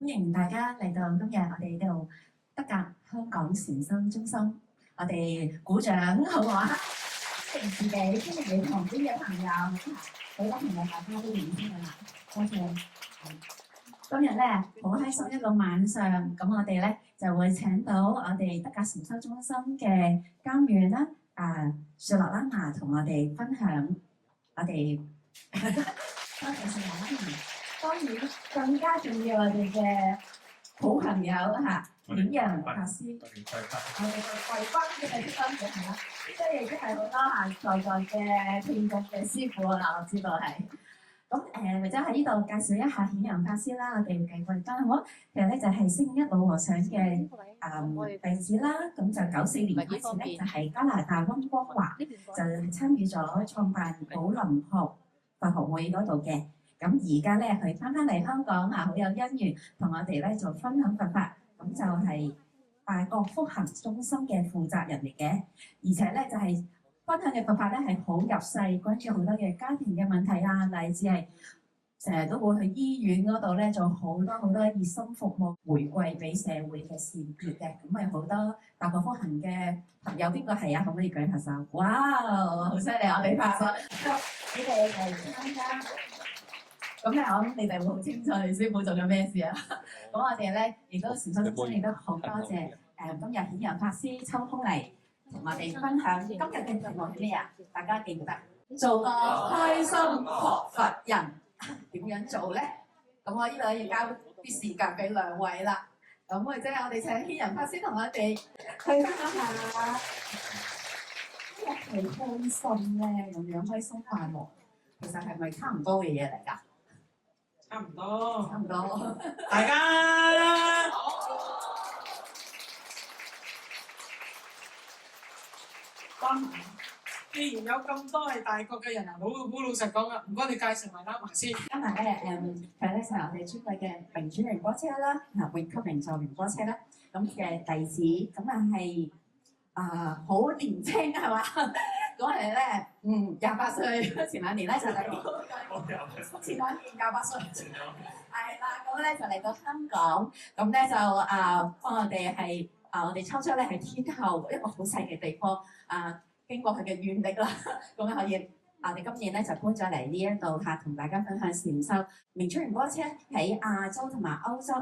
歡迎大家嚟到今日我哋呢度德格香港禪修中心，我哋鼓掌好唔好啊？歡迎自己，歡迎你旁邊嘅朋友，好多朋友大家都認識㗎啦，多謝。今日咧好開心一個晚上，咁我哋咧就會請到我哋德格禪修中心嘅監院啦，雪落喇嘛同我哋分享我哋多謝雪落喇嘛。當然更加重要我哋嘅好朋友嚇，顯揚法師，我哋嘅貴賓嘅貴賓係啦，即係亦都係好多在嘅聽眾嘅師傅啦，我知道係。咁或者喺呢度介紹一下顯揚法師啦，我哋嘅貴賓好，其實咧就係星一老和尚嘅弟子啦，咁就94年開始咧就係加拿大溫哥華就參與咗創辦寶林學佛學會嗰度嘅。咁而家咧佢翻嚟香港啊，好有姻緣，同我哋咧就分享佛法，咁就係大覺福行中心嘅負責人嚟嘅，而且咧就係分享嘅佛法咧係好入世，關注好多嘅家庭嘅問題啊，乃至係成日都會去醫院嗰度咧做好多熱心服務，回饋俾社會嘅善業嘅，咁咪好多大覺福行嘅朋友，邊個係啊？可唔可以舉下手？哇，好犀利！我哋拍手，你哋嚟參加。咁咧，我諗你哋會好清楚你師傅做咗咩事啊？咁我哋咧亦都禪修中心亦都好多謝今日顯揚法師抽空嚟同我哋分享。今日嘅題目係咩啊？大家記唔記得？做個開心學佛人點樣做咧？咁我呢度要交啲時間俾兩位啦。咁或者我哋請顯揚法師同我哋去分享下，今日係開心咧，咁樣開心快樂，其實係咪差唔多嘅嘢嚟㗎？差唔多，差唔多。大家既然有咁多係大國嘅人啊，好老實講啊，唔該你介紹埋喇嘛先。今日咧佢咧就係我哋尊貴嘅明主仁波切啦，永給明就仁波切啦，咁嘅弟子，咁係好年青係嘛？嗰陣咧28歲，前兩年咧就嚟到，前兩年28歲，係啦，咁咧就嚟到香港，咁咧就幫我哋係我哋抽出咧係天后一個好細嘅地方經過佢嘅願力啦，咁樣可以我哋今年咧就搬咗嚟呢一度嚇，同大家分享禪修。明珠仁波切喺亞洲同埋歐洲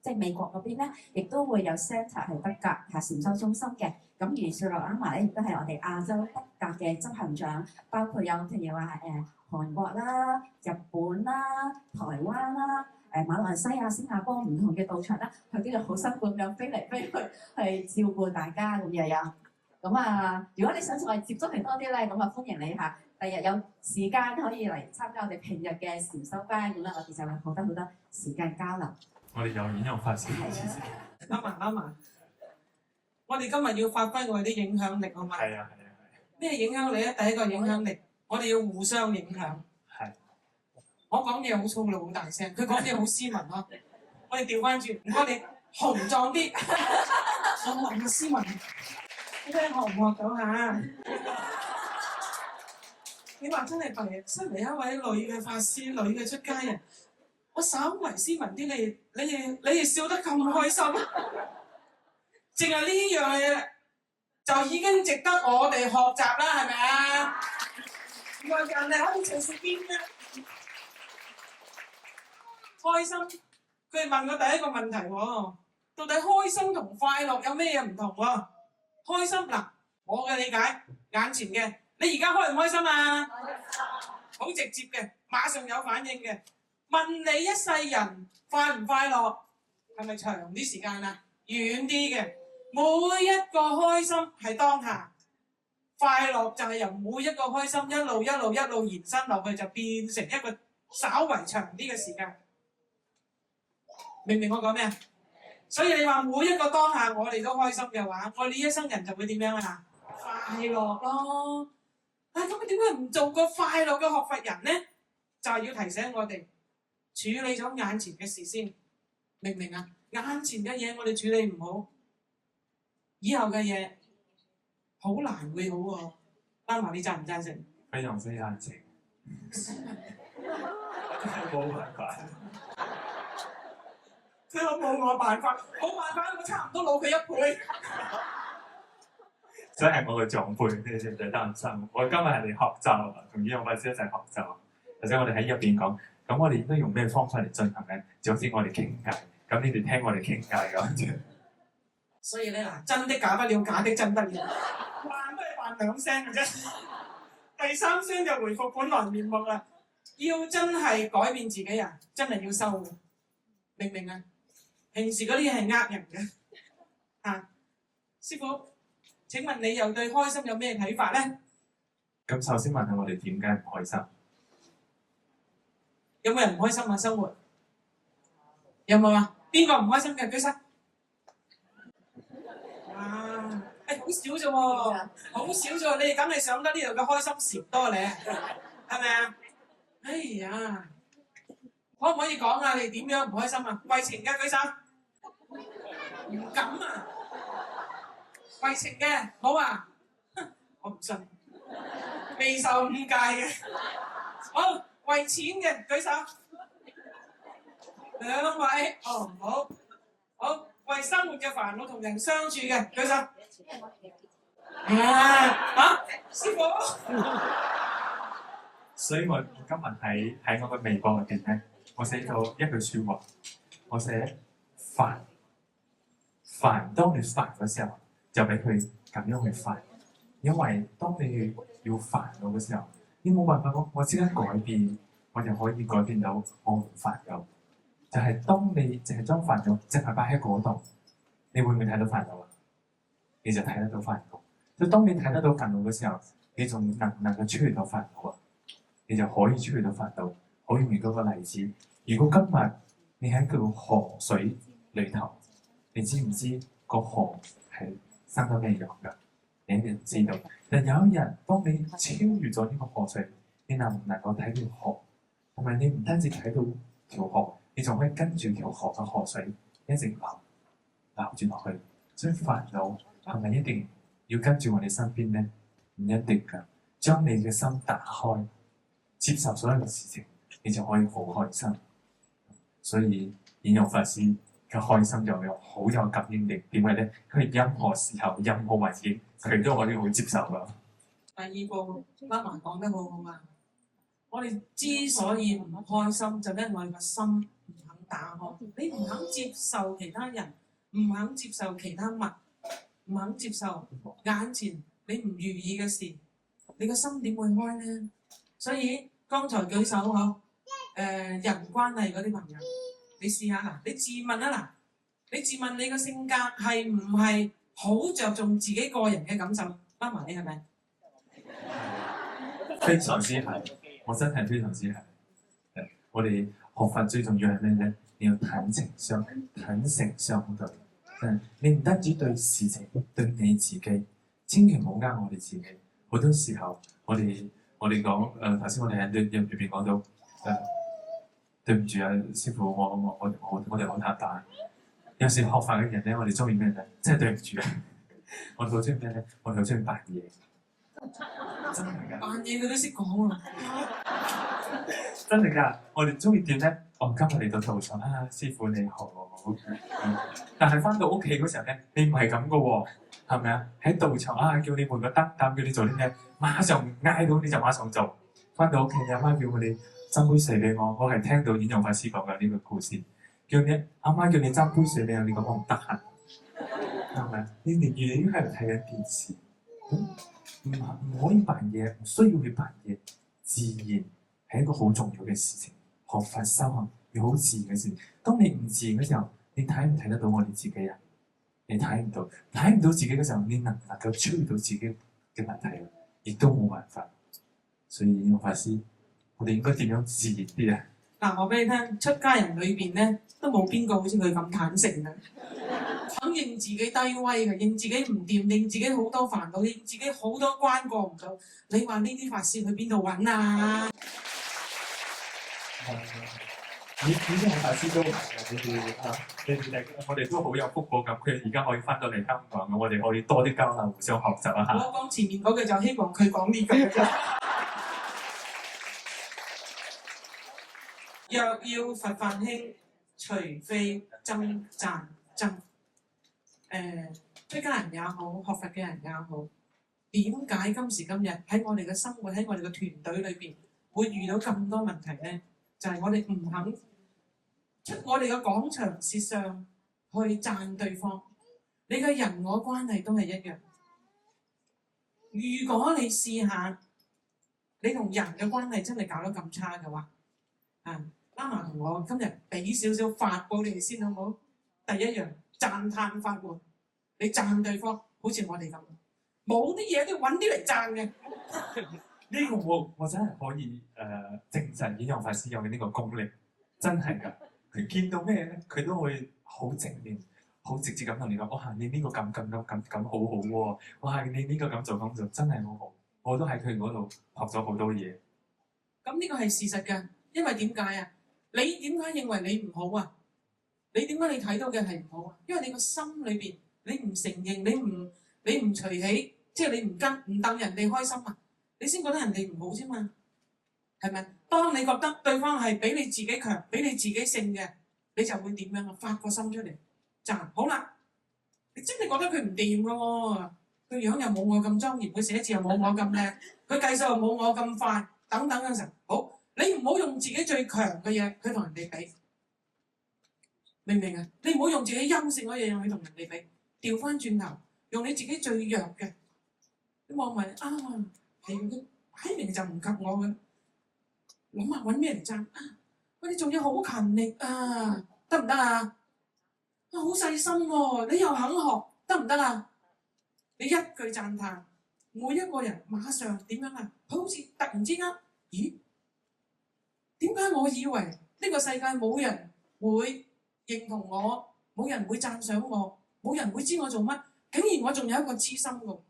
即係美國嗰邊咧，亦都會有 centre 係德格禪修中心嘅。咁而雪落喇嘛咧，亦都係我哋亞洲德格嘅執行長，包括有譬如話韓國啦、日本啦、台灣啦、馬來西亞、新加坡唔同嘅道場啦，佢都要好辛苦咁樣飛嚟飛去照顧大家咁又有。咁如果你想同我哋接觸佢多啲咧，咁歡迎你嚇。第日有時間可以嚟參加我哋平日嘅禪修班，咁我哋就會好多時間交流。我哋有顯揚法師。啱嘛，我哋今日要發揮我哋啲影響力好嘛？係啊。咩影響力咧？第一個影響力，我哋要互相影響。係。我講嘢好粗魯，好大聲，佢講嘢好斯文咯。我哋調翻轉，唔該你雄壯啲，我學斯文。你睇學唔學到嚇？你話真係弊，出嚟一位女嘅法師，女嘅出家人，我稍為斯文啲，你哋笑得咁開心，淨係呢樣嘢就已經值得我哋學習啦，係咪啊？唔係人哋可以隨時變嘅，開心。佢哋問我第一個問題喎，到底開心同快樂有咩嘢唔同喎？開心嗱，我嘅理解，眼前嘅，你而家開唔開心啊？好直接嘅，馬上有反應嘅。問你一世人快唔快樂，係咪長啲時間啊？遠啲嘅，每一個開心係當下，快樂就係由每一個開心一路延伸落去，就變成一個稍為長啲嘅時間。明唔明我講咩啊？所以你話每一個當下我哋都開心嘅話，我哋一生人就會點樣啊？快樂咯。咁點解唔做個快樂嘅學佛人呢？就係要提醒我哋處理咗眼前嘅事先，明唔明啊？眼前嘅嘢我哋處理唔好，以後嘅嘢好難會好喎。阿嫲，你贊唔贊成？非常之贊成。冇辦法。佢話冇我辦法，冇辦法，我差唔多老佢1倍。所以係我嘅長輩，你哋唔使擔心。我今日係嚟學習，同演用法師一齊學習。或者我哋喺入邊講，咁我哋應該用咩方法嚟進行咧？就好似我哋傾偈，咁你哋聽我哋傾偈咁。所以咧嗱，真的假不了，假的真不了，扮都係扮2聲嘅啫，第3聲就回復本來面目啦。要真係改變自己啊，真係要收嘅，明唔明啊？平時嗰啲係呃人嘅。啊，師傅，請問你又對開心有咩睇法咧？咁首先問下我哋點解唔開心？有冇人唔開心啊？生活有冇啊？邊個唔開心嘅舉手？哇！好少啫喎，好少啫喎！你哋梗係上得呢度嘅開心禪多咧，係咪啊？哎呀，可唔可以講下你哋點樣唔開心啊？為情嘅舉手，唔敢啊！為情嘅冇啊，我唔信，未受誤解嘅。好，為錢嘅舉手，2位，哦好，好，為生活嘅煩惱同人相處嘅舉手。師傅。所以我今日喺我嘅微博入邊咧，我寫咗一句説話，我寫煩，當你煩嘅時候，就俾佢咁樣去煩，因為當你要煩惱嘅時候，你冇辦法我即刻改變，我就可以改變到我唔煩惱。就係當你淨係將煩惱淨係擺喺嗰度，你會唔會睇到煩惱啊？你就睇得到煩惱。就當你睇得到煩惱嘅時候，你仲能唔能夠處理到煩惱啊？你就可以處理到煩惱。好容易嗰個例子，如果今日你喺個河水裏頭，你知唔知個河係生咗咩樣㗎？你一定唔知道。但有一日，當你超越咗呢個河水，你能唔能夠睇到河？同埋你唔單止睇到條河，你仲可以跟住條河嘅河水一直流住落去。所以煩惱係咪一定要跟住我哋身邊咧？唔一定㗎。將你嘅心打開，接受所有嘅事情，你就可以好開心。所以演用法師嘅開心就好有感應力。點解咧？佢任何時候、任何環境，佢都可以會接受㗎。第2步，媽媽講得好好啊！我哋之所以唔開心，就因為個心唔肯打開。你唔肯接受其他人，唔肯接受其他物，唔肯接受眼前你唔如意嘅事，你個心點會開咧？所以剛才舉手嗬，人關係嗰啲朋友，你試下嗱，你自問啊嗱，你自問你個性格係唔係好着重自己個人嘅感受？媽媽你係咪？非常之係，我真係非常之係。我哋學法最重要係咩咧？你要坦誠相對。你唔單止對事情，對你自己，千祈唔好呃我哋自己。好多時候，我哋講頭先我哋喺入邊講到對唔住啊，師傅，我哋好坦白。有時學法嘅人咧，我哋中意咩咧？真係對唔住啊！我哋好中意咩咧？我哋好中意扮嘢。真係㗎，扮嘢佢都識講啊！真係㗎，我哋中意點咧？我今日嚟到道場啊，師傅你好。但係翻到屋企嗰時候咧，你唔係咁噶喎，係咪啊？喺道場啊，叫你換個燈膽，叫你做啲咩，馬上嗌到你就馬上做。翻到屋企，你阿媽叫你斟杯水俾我，我係聽到演用法師講嘅呢個故事，叫你阿媽叫你斟杯水俾我，你講我唔得閒，係咪啊？你寧願已經係睇緊電視。唔可以扮嘢，唔需要去扮嘢，自然係一個好重要嘅事情。學法修行要好自然嘅事情。當你唔自然嘅時候，你睇唔睇得到我哋自己啊？你睇唔到自己嘅時候，你能唔能夠處理到自己嘅問題啊？亦都冇辦法。所以演用法師，我哋應該點樣自然啲啊？嗱，我俾你聽，出家人裏邊咧，都冇邊個好似佢咁坦誠嘅。肯認自己低威嘅，認自己唔掂，認自己好多煩惱，認自己好多關過唔到。你話呢啲法師去邊度揾啊？演用法師都係嘅，我哋都好有福報咁。佢而家可以翻到嚟香港，我哋可以多啲交流，互相學習啊！我講前面嗰句就希望佢講呢句嘅啫。若要佛法興，除非爭讚爭。出家人也好，學佛嘅人也好，點解今時今日喺我哋嘅生活喺我哋嘅團隊裏邊會遇到咁多問題咧？就係、我哋唔肯出我哋嘅廣長舌上去讚對方。你嘅人我關係都係一樣。如果你試下，你同人嘅關係真係搞得咁差嘅話，Lama同我今日俾少少法寶你哋先好唔好？第一樣讚歎法門，你讚對方，好似我哋咁，冇啲嘢都揾啲嚟讚嘅。呢個我真係可以證實演揚法師有嘅呢個功力，真係㗎。佢見到咩咧，佢都會好正面、好直接咁同你講：哇！你呢個咁好好喎！哇！你呢個咁做真係好好。我都喺佢嗰度學咗好多嘢。咁呢個係事實㗎，因為點解啊？你點解認為你唔好啊？你點解你睇到嘅係唔好啊？因為你個心裏邊你唔承認，你唔隨喜，即係你唔戥人哋開心啊，你先覺得人哋唔好啫嘛，係咪？當你覺得對方係比你自己強、比你自己勝嘅，你就會點樣啊？發個心出嚟讚好啦，你真係覺得佢唔掂㗎喎，佢樣又冇我咁莊嚴，佢寫字又冇我咁靚，佢計數又冇我咁快，等等嘅時候，好，你唔好用自己最強嘅嘢去同人哋比。明唔明啊？你唔好用自己優勝嗰樣去同人哋比，調翻轉頭用你自己最弱嘅。你望埋係佢擺明就唔及我嘅，諗下揾咩嚟爭啊？喂，你仲要好勤力啊，得唔得啊？好細心喎，你又肯學，得唔得啊？你一句讚歎，每一個人馬上點樣啊？佢好似突然之間，咦？點解我以為呢個世界冇人會認同我，冇人會讚賞我，冇人會知我做乜，竟然我仲有一個知心喎！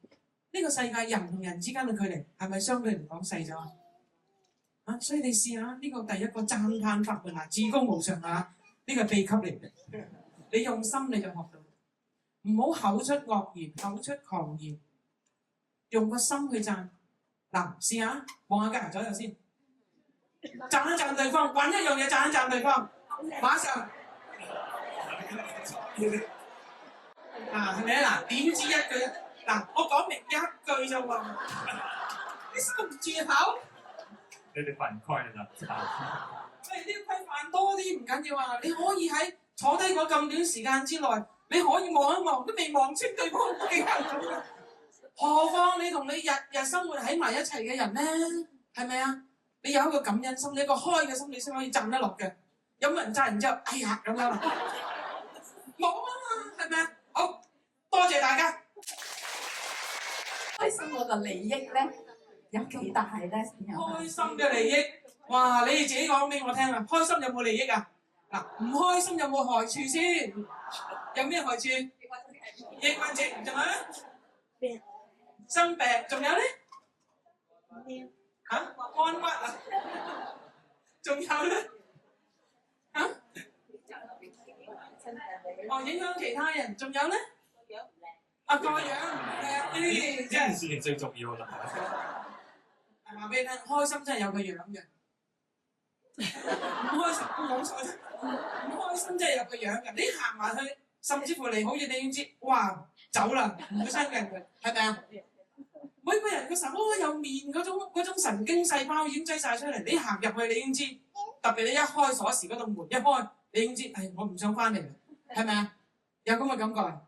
呢個世界人同人之間嘅距離係咪相對嚟講細咗啊？所以你試下呢個第一個讚歎法門至高無上啊！呢個秘笈嚟嘅，你用心你就學到，唔好口出惡言，口出狂言，用個心去讚。嗱，試下望下隔離左右先，讚一讚對方，揾一樣嘢讚一讚對方，馬上。係咪啊？嗱，點知一句嗱，我講明一句就話，你收唔住口。你哋犯規啦！喂，呢個規範多啲唔緊要啊，你可以喺坐低嗰咁短時間之內，你可以望一望都未望清對方幾下咁嘅，何況你同你日日生活喺埋一齊嘅人咧，係咪啊？你有一個感恩心，你一個開嘅心，你先可以讚得落嘅。有冇人讚完之後，哎呀咁樣？冇啊嘛，係咪啊？好，多謝大家。開心嗰個利益咧有幾大咧？開心嘅利益，哇！你哋自己講俾我聽啊！開心有冇利益啊？嗱，唔開心有冇害處先？有咩害處？抑鬱症，仲有咧？生病，仲有咧？嚇？肝鬱啊？仲有咧？嚇？影響其他人，仲有咧？個樣唔靚呢啲呢件事情最重要啦。係話俾你聽，開心真係有個樣嘅，唔開心講錯啫。唔開心真係有個樣嘅，你行埋去，甚至乎你好似你已經知，哇走啦，唔會親近佢，係咪啊？每個人個手有面嗰種神經細胞已經擠晒出嚟，你行入去你已經知，特別你一開鎖匙嗰道門一開，你已經知，我唔想翻嚟，係咪啊？有咁嘅感覺啊？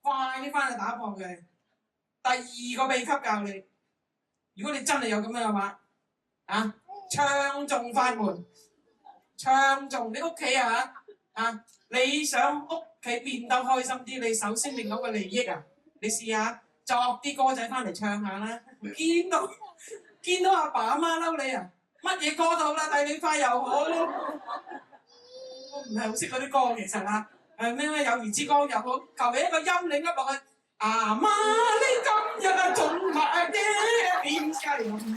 快啲翻去打破佢。第二個秘笈教你，如果你真係有咁樣嘅話，唱頌法門，唱頌你屋企你想屋企變得開心啲，你首先令到個利益你試下作啲歌仔翻嚟唱下啦。見到阿爸阿媽嬲你乜嘢歌都好啦，帝女花又好，我唔係好識嗰啲歌其實咩友誼之光又好，求其一個音你噏落去，阿媽你今日仲買嘅點解唔開心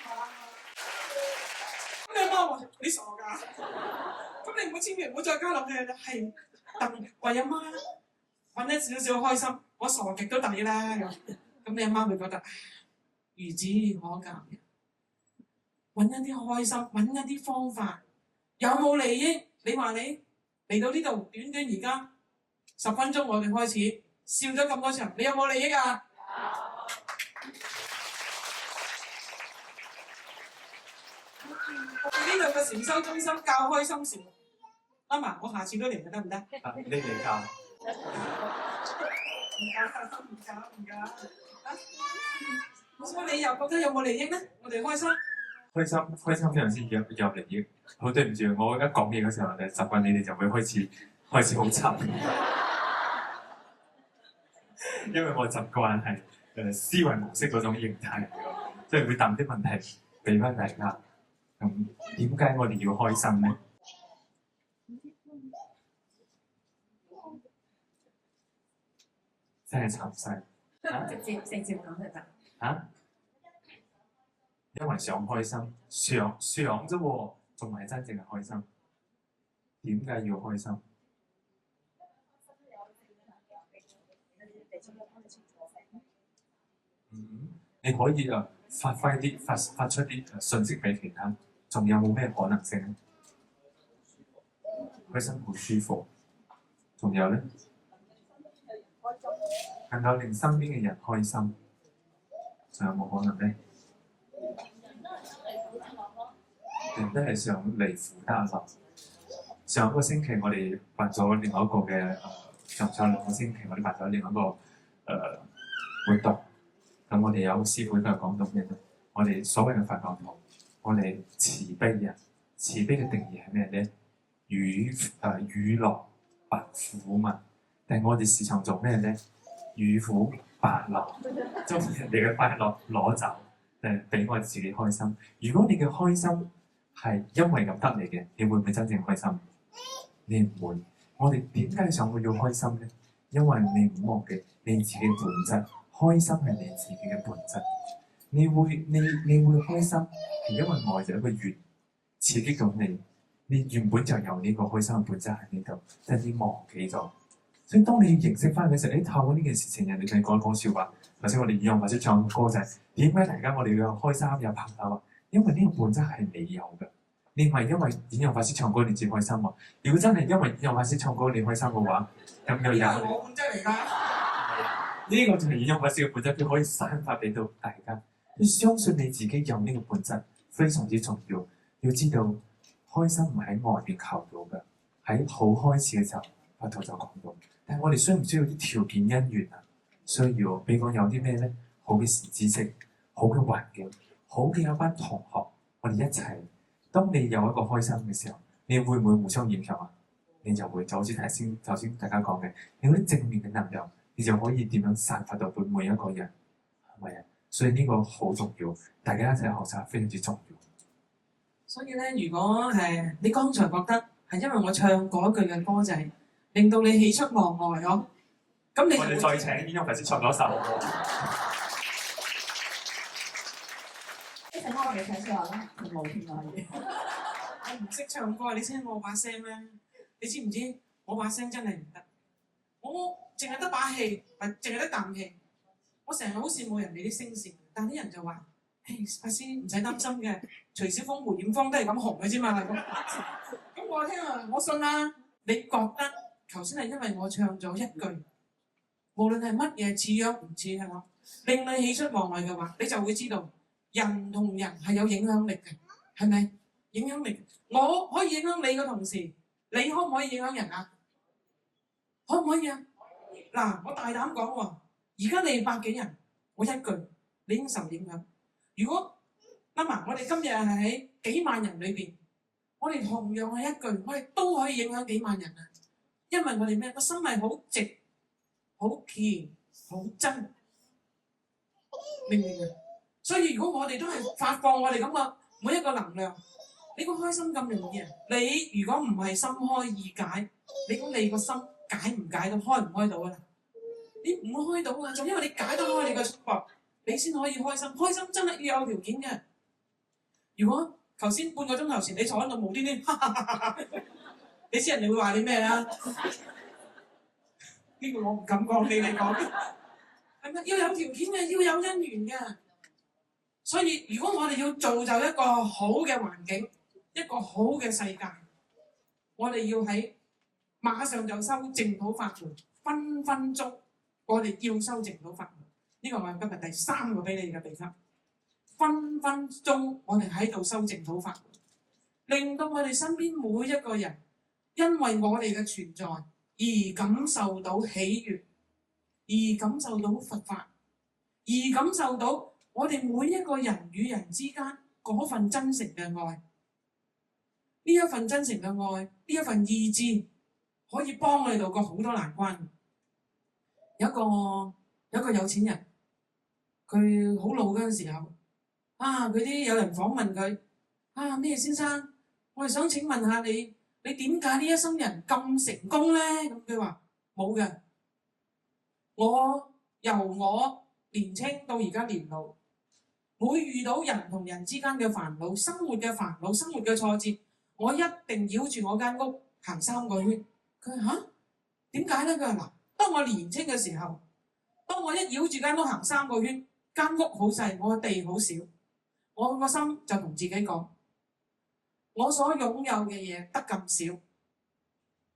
啊？咁你媽話你傻㗎？咁你唔好千祈唔好再加落去啦，係為阿媽揾一少少開心，我傻極都抵啦咁。咁你阿媽會覺得孺子可教嘅，揾一啲開心，揾一啲方法，有冇利益你話你嚟到呢度短短而家10分鐘，我哋開始笑咗咁多場，你有冇利益啊？呢度嘅禪修中心教開心禪，啱嘛？我下次都嚟得唔得？啊，你嚟教。唔教。咁你又覺得有冇利益咧？我哋開心。開心嗰陣先有利益。好對唔住，我而家講嘢嗰時候咧，習慣你哋就會開始好沉，因為我習慣係思維模式嗰種形態嚟嘅，即係會答啲問題俾翻大家。咁點解我哋要開心咧？真係沉細。直接講就得。嚇？因為想開心，想啫喎，仲唔係真正嘅開心。點解要開心？你可以發出啲信息俾其他，仲有冇咩可能性咧？開心好舒服，仲有咧，能夠令身邊嘅人開心，仲有冇可能咧？人都係想離苦得樂。上一個星期我哋辦咗另外一個嘅上2個星期我哋辦咗另外一個活動。咁我哋有師傅都係講到咩咧？我哋所謂嘅佛教徒，我哋慈悲啊！慈悲嘅定義係咩咧？與樂拔苦嘛。但係我哋時常做咩咧？與苦拔樂，將人哋嘅快樂攞走，俾我自己開心。如果你嘅開心係因為咁得嚟嘅，你會唔會真正開心？你唔會。我哋點解想要開心咧？因為你唔忘記你自己本質。開心係你自己嘅本質，你會開心係因為外在一個緣刺激到你，你原本就有呢個開心嘅本質喺呢度，但係你忘記咗。所以當你認識翻嘅時候，你透過呢件事情，人哋同你講笑話，頭先我哋以往或者唱歌就係點解大家我哋要開心有拍手啊？因為呢個本質係你有嘅，你唔係因為演揚法師唱歌你至開心喎。如果真係因為演揚法師唱歌你開心嘅話，咁又有我本質嚟㗎。呢個就係演揚法師嘅本質，佢可以散發俾到大家。要相信你自己有呢個本質，非常之重要。要知道開心唔係喺外邊求到嘅，喺好開始嘅時候，佛陀就講到。但係我哋需唔需要啲條件因緣啊？需要，比如講有啲咩咧？好嘅知識、好嘅環境、好嘅一班同學，我哋一齊。當你有一個開心嘅時候，你會唔會互相影響啊？你就會就好似頭先大家講嘅，有啲正面嘅能量。你就可以點樣散發到對每一個人，係咪啊？所以呢個好重要，大家一齊學習非常之重要。所以咧，如果你剛才覺得係因為我唱嗰句嘅歌仔，令到你喜出望外咯，咁你我哋再請演揚法師唱多首。一陣間我哋睇出話啦，冇聽過嘢。我唔識唱歌，你聽我把聲咩？你知唔知我把聲真係唔得？我淨係得把氣，淨係得啖氣。我成日好羨慕人哋啲聲線，但啲人就話：法師唔使擔心嘅，徐小鳳、梅艷芳都係咁紅嘅啫嘛。咁我聽啊，我信啦。你覺得頭先係因為我唱咗一句，無論係乜嘢似樣唔似係嘛，令你喜出望外嘅話，你就會知道人同人係有影響力嘅，係咪？影響力，我可以影響你嘅同時，你可唔可以影響人啊？可唔可以啊？嗱，我大膽講喎，而家你100幾人，我一句你已經受影響。如果我哋今日係喺幾萬人裏邊，我哋同樣係一句，我哋都可以影響幾萬人啊！因為我哋咩？個心係好直、好甜、好真，明唔明啊？所以如果我哋都係發放我哋咁嘅每一個能量，你個開心咁容易啊？你如果唔係心開意解，你估你個心解唔解到，開唔開到啊？你唔會開到啊！就因為你解得開你個束縛，你先可以開心。開心真係要有條件嘅。如果頭先半個鐘頭前你坐喺度無端端，你知人哋會話你咩啊？呢個我唔敢講，你講。係咪要有條件嘅？要有因緣嘅。所以如果我哋要造就一個好嘅環境，一個好嘅世界，我哋要喺馬上就修淨土法門，分分鐘我哋要修淨土法門。呢個我今日第3個俾你嘅秘笈，分分鐘我哋喺度修淨土法門，令到我哋身邊每一個人因為我哋嘅存在而感受到喜悅，而感受到佛法，而感受到我哋每一個人與人之間嗰份真誠嘅愛。呢一份真誠嘅愛，呢一份意志，可以幫我哋渡過好多難關。有一個有錢人，佢好老嗰陣時候，佢啲有人訪問佢，咩先生，我哋想請問下你點解呢一生人咁成功咧？咁佢話冇嘅，由我年青到而家年老，每遇到人同人之間嘅煩惱、生活嘅煩惱、生活嘅挫折，我一定繞住我間屋行3個圈。佢話點解咧？佢話嗱，當我年青嘅時候，當我一繞住間屋行3個圈，間屋好細，我嘅地好少，我個心就同自己講，我所擁有嘅嘢得咁少，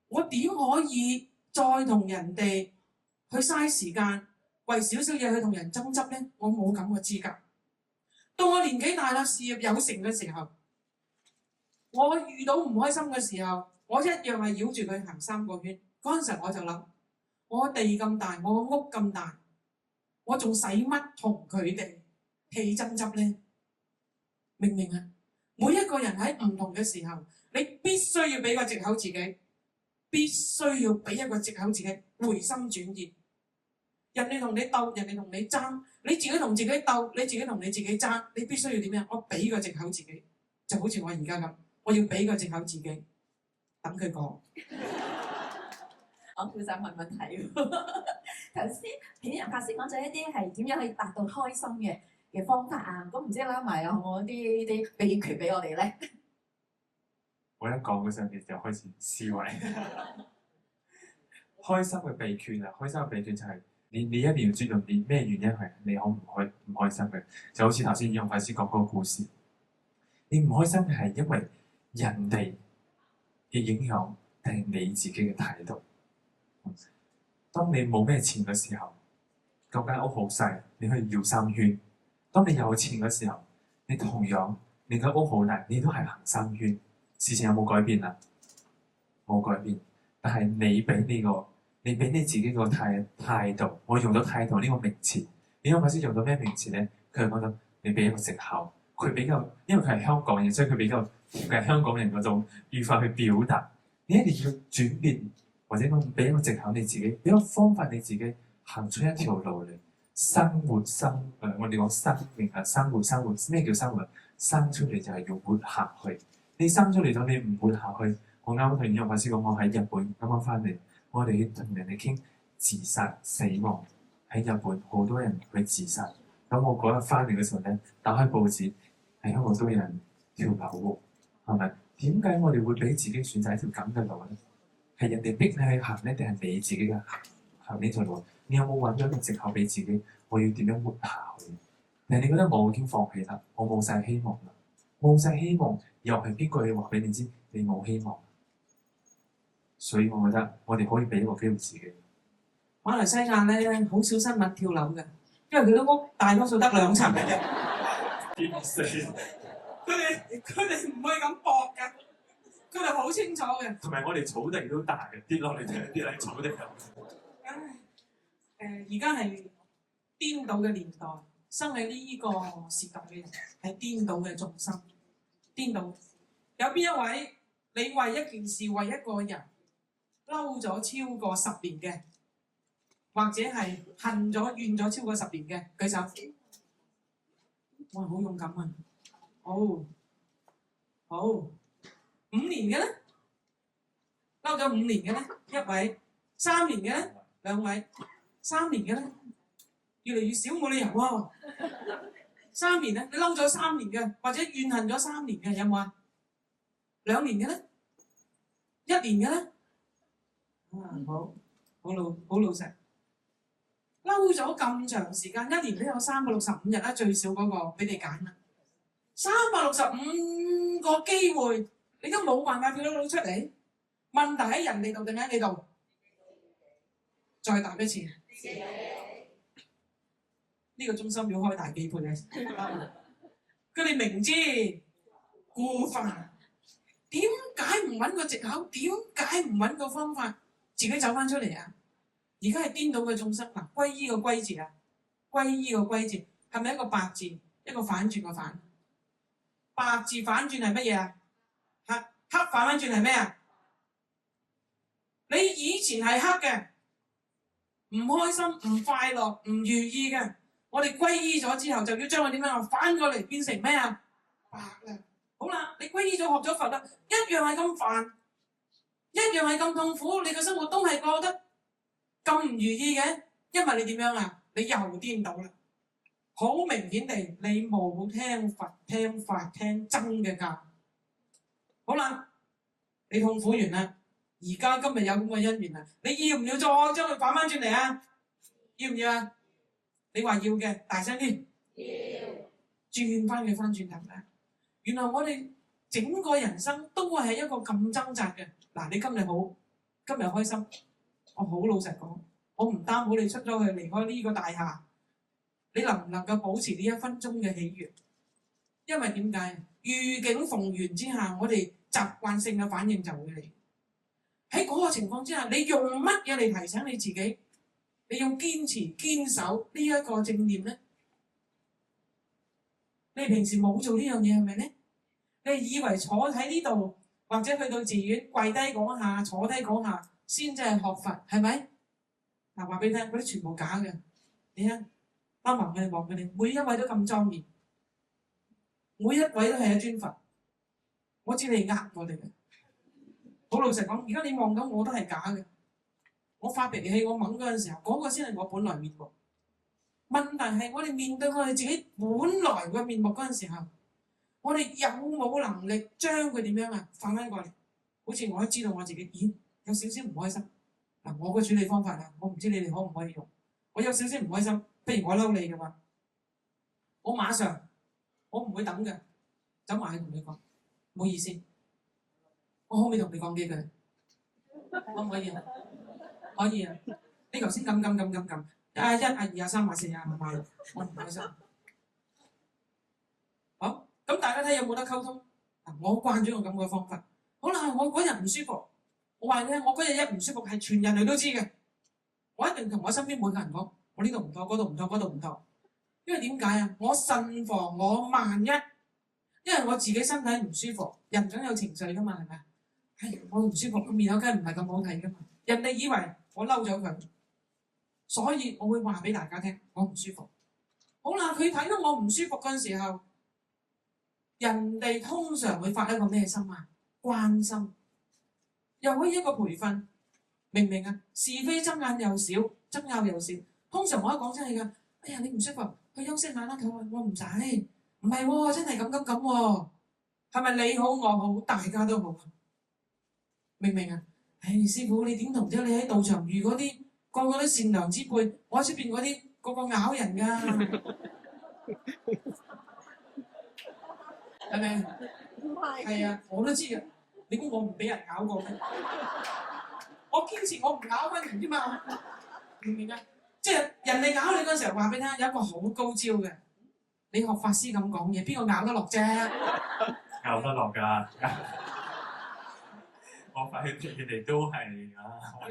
我點可以再同人哋去嘥時間，為少少嘢去同人爭執咧？我冇咁嘅資格。到我年紀大啦，事業有成嘅時候，我遇到唔開心嘅時候，我一樣係繞住佢行3個圈。嗰陣時我就諗，我地咁大，我個屋咁大，我仲使乜同佢哋起爭執咧？明唔明啊？每一個人喺唔同嘅時候，你必須要俾個藉口自己，必須要俾一個藉口自己回心轉意。人哋同你鬥，人哋同你爭，你自己同自己鬥，你自己同你自己爭，你必須要點樣？我俾個藉口自己，就好似我而家咁，我要俾個藉口自己，等佢講。我好想問問題喎。頭先顯仁法師講咗一啲係點樣去達到開心嘅方法啊，咁唔知拉埋有冇啲秘訣俾我哋咧？我一講嗰陣你就開始思維。開心嘅秘訣啊，開心嘅秘訣就係你一定要知道你咩原因係你好唔開心嘅，就好似頭先顯仁法師講嗰個故事，你唔開心嘅係因為人哋嘅影響定係你自己嘅態度。當你冇咩錢嘅時候，嗰間屋好細，你可以繞3圈。當你有錢嘅時候，你同樣你間屋好大，你都係行3圈。事情有冇改變啊？冇改變。但係你俾你自己個態度，我用咗態度呢個名詞。顯仁法師用到咩名詞咧？佢係講到你俾一個藉口，佢比較，因為佢係香港人，所以佢比較係香港人嗰種語法去表達。你一定要轉變。或者我俾一個藉口你自己，俾個方法你自己行出一條路嚟生活我哋講生命啊，生活咩叫生活？生出嚟就係要活下去。你生出嚟咗，你唔活下去，我啱啱同顯仁法師講，我喺日本啱啱翻嚟，我哋同人哋傾自殺死亡。喺日本好多人去自殺。咁我嗰日翻嚟嘅時候咧，打開報紙，喺香港都有人跳樓喎，係咪？點解我哋會俾自己選擇一條咁嘅路咧？係人哋逼你去行咧，定係你自己嘅行呢條路？你有冇揾咗一個藉口俾自己？我要點樣活下去？但係你覺得我已經放棄啦，我冇晒希望啦，冇晒希望，又係邊個去話俾你知你冇希望？所以我覺得我哋可以俾一個機會自己。馬來西亞咧好少新聞跳樓嘅，因為佢啲屋大多數得2層嘅啫。佢哋唔會咁搏㗎。佢哋好清楚嘅，同埋我哋草地都大嘅，跌落嚟就係跌喺草地度。而家係顛倒嘅年代，生喺呢個時代嘅人係顛倒嘅眾生，顛倒。有邊一位你為一件事、為一個人嬲咗超過10年嘅，或者係恨咗、怨咗超過10年嘅，舉手。哇，好勇敢啊！好。5年嘅咧，嬲咗5年嘅咧，1位；3年嘅咧，2位；3年嘅咧，越嚟越少，冇理由喎。3年咧，你嬲咗3年嘅，或者怨恨咗3年嘅，有冇啊？2年嘅咧，1年嘅咧，好老實。嬲咗咁長時間，1年都有365日啦，最少嗰個俾你揀啦。365個機會。你都冇辦法跳得到出嚟，問題喺人哋度定喺你度？再答一次。呢個中心要開大幾倍嘅。佢哋明知故犯，點解唔揾個藉口？點解唔揾個方法自己走翻出嚟啊？而家係顛倒嘅眾生嗱，歸依個歸字啊，歸依個歸字係咪一個白字，一個反轉個反？白字反轉係乜嘢啊？黑反翻轉係咩啊？你以前係黑嘅，唔開心、唔快樂、唔如意嘅，我哋歸依咗之後，就要將佢點樣啊？反過嚟變成咩啊？白啦。好啦，你歸依咗學咗佛啦，一樣係咁煩，一樣係咁痛苦，你嘅生活都係過得咁唔如意嘅，因為你點樣啊？你又顛倒啦。好明顯地，你冇聽佛、聽法、聽真嘅教。好啦，你痛苦完啦，而家今日有咁嘅因緣啦，你要唔要再將佢反翻轉嚟啊？要唔要啊？你話要嘅，大聲啲。要。轉翻佢翻轉頭啦。原來我哋整個人生都係一個咁掙扎嘅。嗱，你今日好，今日開心，我好老實講，我唔擔保你出咗去離開呢個大廈，你能唔能夠保持呢1分鐘嘅喜悅？因為點解？遇境逢緣之下，我哋習慣性嘅反應就會嚟。喺嗰個情況之下，你用乜嘢嚟提醒你自己？你要堅持堅守呢一個正念咧？你平時冇做呢樣嘢係咪咧？你以為坐喺呢度或者去到寺院跪低講下、坐低講下先至係學佛係咪？嗱，話俾你聽，嗰啲全部假嘅。你睇，啱啱佢哋望佢哋，每一位都咁莊嚴，每一位都係一尊佛。我知你呃我哋嘅，好老實講，而家你望到我都係假嘅。我發脾氣、我猛嗰陣時候，嗰個先係我本來面目。問題係我哋面對我哋自己本來嘅面目嗰陣時候，我哋有冇能力將佢點樣啊反翻過嚟？好似我都知道我自己，咦，有少少唔開心。嗱，我個處理方法啊，我唔知你哋可唔可以用。我有少少唔開心，譬如我嬲你嘅話，我馬上，我唔會等嘅，走埋去同你講，唔好意思，我可唔可以同你講幾句？可唔可以啊？可以啊。你頭先咁，1、2、3、4、5、6，我唔開心。好，咁大家睇有冇得溝通？嗱，我慣咗用咁嘅方法。好啦，我嗰日唔舒服，我話咧，我嗰日一唔舒服係全人類都知嘅。我一定同我身邊每個人講，我呢度唔妥，嗰度唔妥，嗰度唔妥。因為點解啊？我慎防我萬一，因為我自己身體唔舒服，人總有情緒噶嘛，係咪？係我唔舒服，個面口梗係唔係咁好睇噶嘛。人哋以為我嬲咗佢，所以我會話俾大家聽，我唔舒服。好啦，佢睇到我唔舒服嗰陣時候，人哋通常會發一個咩心啊？關心，又可以一個培訓，明唔明啊？是非爭拗又少，爭拗又少。通常我一講真係㗎，哎呀你唔舒服，去休息下啦。佢話我唔使，唔係喎，真係咁喎，係咪你好我好，大家都好？明唔明啊？唉，師傅你點同啫？你喺道場遇嗰啲個個都善良之輩，我喺出邊嗰啲個個咬人㗎，係咪？唔係。係啊，我都知㗎。你估我唔俾人咬過咩？我堅持我唔咬翻人啫嘛，明唔明啊？即係人哋咬你嗰陣時候，話俾你聽有一個好高招嘅，你學法師咁講嘢，邊個咬得落啫？咬得落㗎。我發現佢哋都係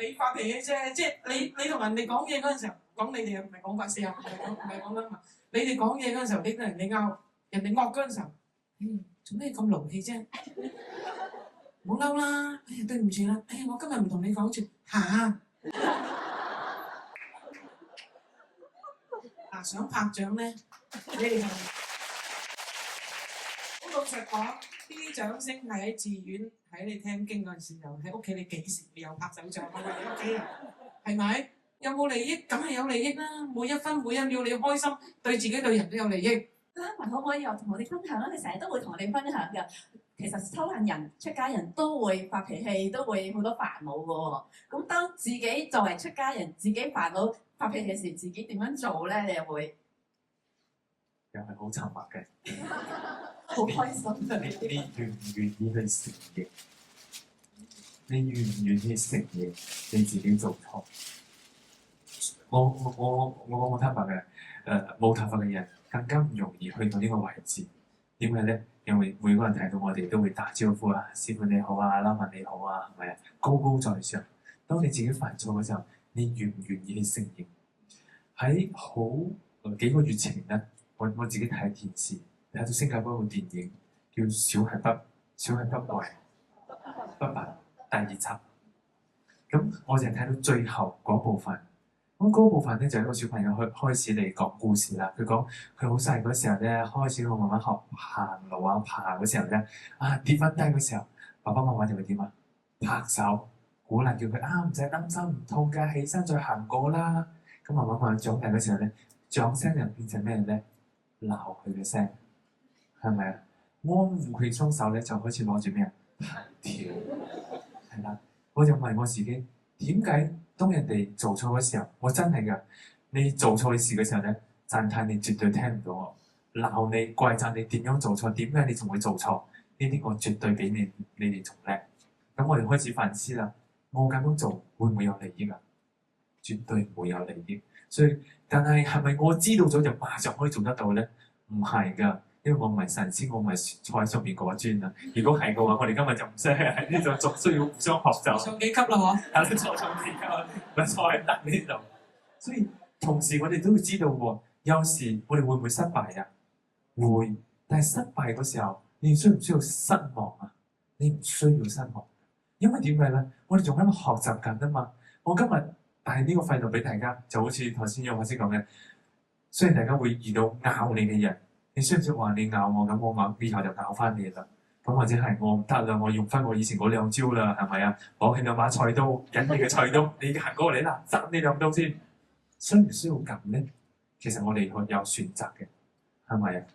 你發脾氣啫，即係你同人哋講嘢嗰陣時候，講你哋唔係講法師啊，唔係講緊嘛。你哋講嘢嗰陣時候，你同人哋拗，人哋惡嗰陣時候，做咩咁勞氣啫？唔好嬲啦，哎呀對唔住啦，哎呀我今日唔同你講住嚇。嗱，想拍掌咧，你哋就好老實講，呢啲掌聲係喺寺院喺你聽經嗰陣時候，喺屋企你幾時會有拍手掌啊？你屋企人係咪？有冇利益？梗係有利益啦！每一分每一秒你開心，對自己對人都有利益。阿文可唔可以又同我哋分享啊？你成日都會同我哋分享嘅。其實修行人、出家人都會發脾氣，都會好多煩惱嘅喎。咁當自己作為出家人，自己煩惱發脾氣嘅時，自己點樣做咧？你又會又係好沉默嘅。好開心嘅。你願唔願意去承認？你願唔願意承認你自己做錯？我冇頭髮嘅，冇頭髮嘅人更加唔容易去到呢個位置。點解咧？因為每個人睇到我哋都會打招呼啊，師傅你好啊，拉文你好啊，係咪啊？高高在上。當你自己犯錯嘅時候，你願唔願意去承認？喺幾個月前咧，我自己睇電視，睇到新加坡一部電影叫《小孩不壞不白》第2集。咁我淨係睇到最後嗰部分。咁嗰部分咧就係一個小朋友開始嚟講故事啦。佢講佢好細嗰時候咧，開始慢慢學行路啊、爬嗰時候咧，跌翻低嗰時候，爸爸媽媽就會點啊？拍手鼓勵叫佢唔使擔心，唔痛㗎，起身再行過啦。咁慢慢長大嗰時候咧，掌聲又變成咩咧？鬧佢嘅聲，係咪啊？安撫佢雙手咧，就開始攞住咩啊？彈跳，係啦。我就問我自己，點解當人哋做錯嘅時候，我真係㗎，你做錯嘅事嘅時候咧，讚歎你絕對聽唔到我，鬧你怪責你點樣做錯，點解你仲會做錯？呢啲我絕對比你哋仲叻。咁我哋開始反思啦，我咁樣做會唔會有利益啊？絕對唔會有利益。所以，但係咪我知道咗就馬上可以做得到咧？唔係㗎。因為我唔係神仙，我唔係坐喺上面嗰一磚啊！如果係嘅話，我哋今日就唔需要喺呢度，仲需要互相學習。上幾級啦喎？係啦，坐上幾級，唔係坐喺得呢度。所以同時我哋都要知道喎，有時我哋會唔會失敗啊？會，但係失敗嗰時候，你需唔需要失望啊？你唔需要失望，因為點解咧？我哋仲喺度學習緊啊嘛。我今日帶呢個廢道俾大家，就好似頭先有法師講嘅，雖然大家會遇到拗你嘅人。你需唔需要話你咬我咁？我咬以後就咬翻你啦。咁或者係我唔得啦，我用翻我以前嗰2招啦，係咪啊？攞起2把菜刀，緊你嘅菜刀，你行過嚟啦，斬呢2刀先。需唔需要咁咧？其實我哋有選擇嘅，係咪啊？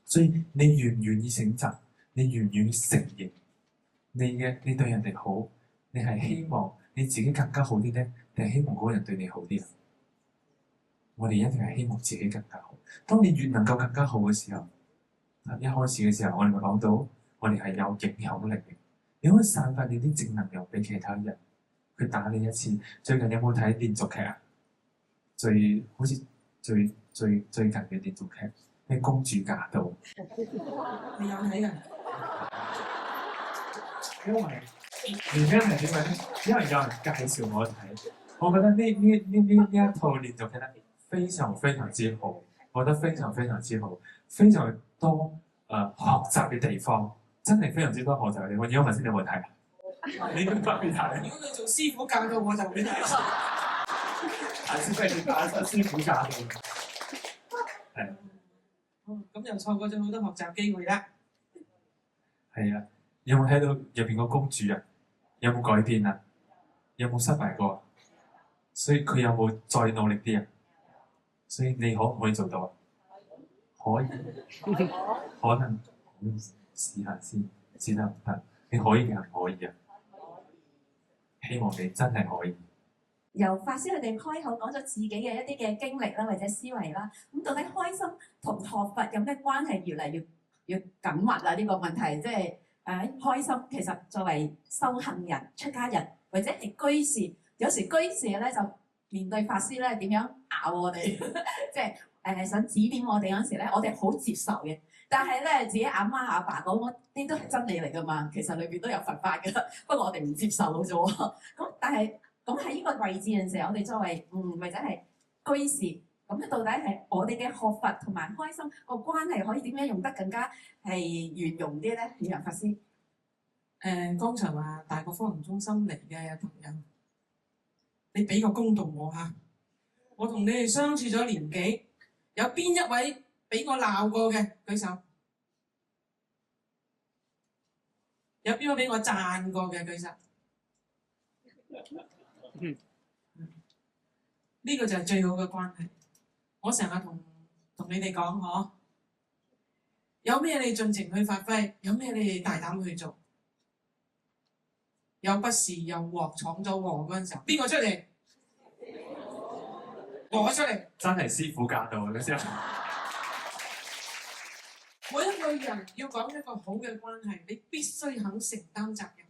所以你願唔願意選擇？你願唔願意承認？你對人哋好，你係希望你自己更加好啲咧，定係希望嗰個人對你好啲啊？我哋一定係希望自己更加好。當你越能夠更加好嘅時候，一開始嘅時候，我哋咪講到，我哋係有影響力嘅。你可以散發你啲正能量俾其他人。佢打你一次，最近有冇睇連續劇啊？好似最近嘅連續劇咩《公主嫁到》？你有睇㗎？因為原因係點樣咧？因為有人介紹我睇，我覺得呢一套連續劇咧，非常非常之好，我覺得非常非常之好，非常多學習嘅地方，真係非常之多學習嘅地方。而家問先你有冇睇啊？你應該去睇。如果佢做師傅教到我就會睇。係師傅打師傅教到。係。咁又錯過咗好多學習機會啦。係啊，有冇睇到入邊個公主啊？有冇改變啊？有冇失敗過？所以佢有冇再努力啲啊？所以你可唔可以做到啊？可以，可能試下先，試得唔得？你可以定係唔可以啊？希望你真係可以。由法師佢哋開口講咗自己嘅一啲嘅經歷啦，或者思維啦，咁到底開心同學佛有咩關係？越嚟越緊密啦！呢個問題即係開心，其實作為修行人、出家人或者係居士，有時居士咧就面對法師咧點樣咬我哋，即係想指點我哋嗰陣時咧，我哋好接受嘅。但係咧，自己阿媽阿爸講嗰啲都係真理嚟㗎嘛，其實裏邊都有佛法㗎，不過我哋唔接受啫喎。咁但係咁喺呢個位置嘅時候，我哋作為或者係居士，咁到底係我哋嘅學佛同埋開心個關係可以點樣用得更加係圓融啲咧？宇陽法師，剛才話大國科學中心嚟嘅朋友，你俾個公道我嚇，我同你哋相處咗年幾，有邊一位俾我鬧過嘅舉手？有邊位俾我讚過嘅舉手？呢個就係最好嘅關係。我成日同你哋講嗬，有咩你盡情去發揮，有咩你哋大膽去做。有不是有禍闖咗禍嗰陣時候，邊個出嚟？我出嚟。真係師傅教導嗰時候。每一個人要講一個好嘅關係，你必須肯承擔責任。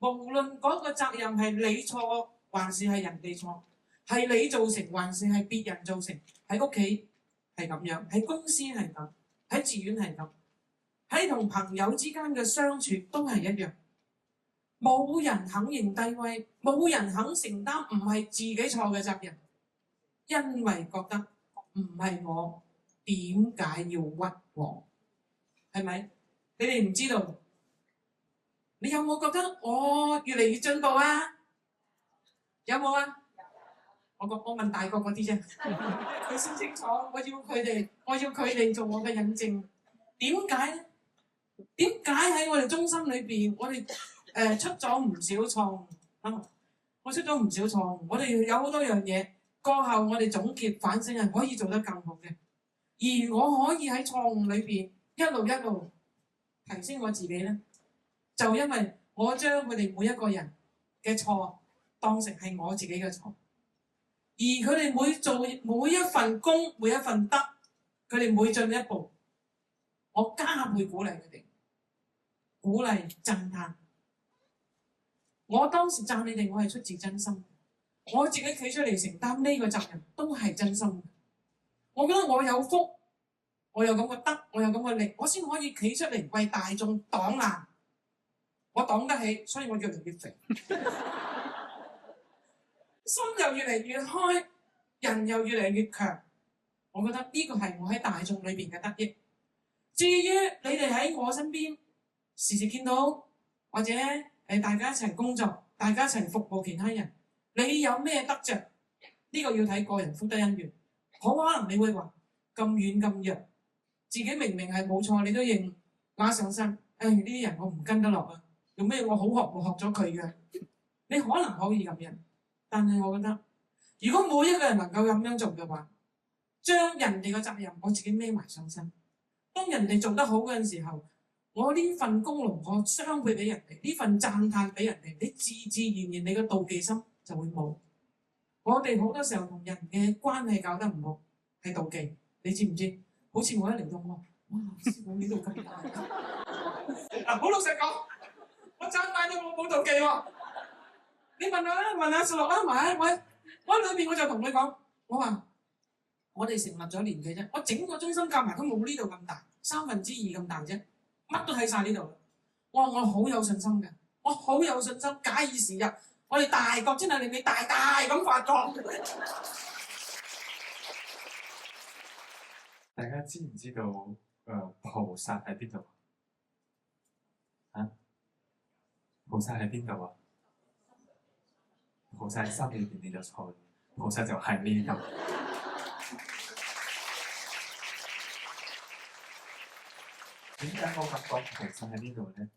無論嗰個責任係你錯還是係人哋錯，係你造成還是係別人造成，喺屋企係咁樣，喺公司係咁，喺寺院係咁，喺同朋友之間嘅相處都係一樣。冇人肯認低威，冇人肯承擔唔係自己錯嘅責任，因為覺得唔係我，點解要屈我？係咪？你哋唔知道，你有冇覺得我越嚟越進步啊？有冇啊？我問大個嗰啲啫，佢先清楚。我要佢哋做我嘅引證。點解咧？點解喺我哋中心裏邊，我哋出咗唔少錯誤？我出咗唔少錯誤，我哋有好多樣嘢過後，我哋總結反省係可以做得更好嘅。而我可以喺錯誤裏邊一路提升我自己咧，就因為我將佢哋每一個人嘅錯當成係我自己嘅錯。而佢哋每做每一份工每一份德，佢哋每進一步，我加倍鼓勵佢哋，鼓勵讚歎。我當時讚你哋，我係出自真心，我自己企出嚟承擔呢個責任都係真心。我覺得我有福，我有咁嘅德，我有咁嘅力，我先可以企出嚟為大眾擋難。我擋得起，所以我越嚟越肥。心又越嚟越開，人又越嚟越強。我覺得呢個係我喺大眾裏邊嘅得益。至於你哋喺我身邊時時見到，或者大家一齊工作，大家一齊服務其他人，你有咩得着？呢個要睇個人福德因緣。好可能你會話咁軟咁弱，自己明明係冇錯，你都認揦上身。呢啲人我唔跟得落啊！用咩我好學我學咗佢嘅？你可能可以咁樣。但係我覺得，如果每一個人能夠咁樣做嘅話，將人哋嘅責任我自己孭埋上身。當人哋做得好嗰陣時候，我呢份功勞我雙倍俾人哋，呢份讚歎俾人哋，你自然你嘅妒忌心就會冇。我哋好多時候同人嘅關係搞得唔好，係妒忌，你知唔知？好似我一嚟到哇，師傅呢度咁大嗱，好老實講，我讚歎咗我冇妒忌喎。你問下16啦，埋我喺裏邊我就同佢講，我話我哋成立咗年幾啫，我整個中心夾埋都冇呢度咁大，2/3咁大啫，乜都喺晒呢度。我話我好有信心嘅，我好有信心，假以時日，我哋大國真係令你大咁發光。大家知唔知道菩薩喺邊度啊？菩薩喺邊度啊？菩薩喺心裏邊你就錯，菩薩就喺呢度。點解我咁講菩薩喺呢度咧？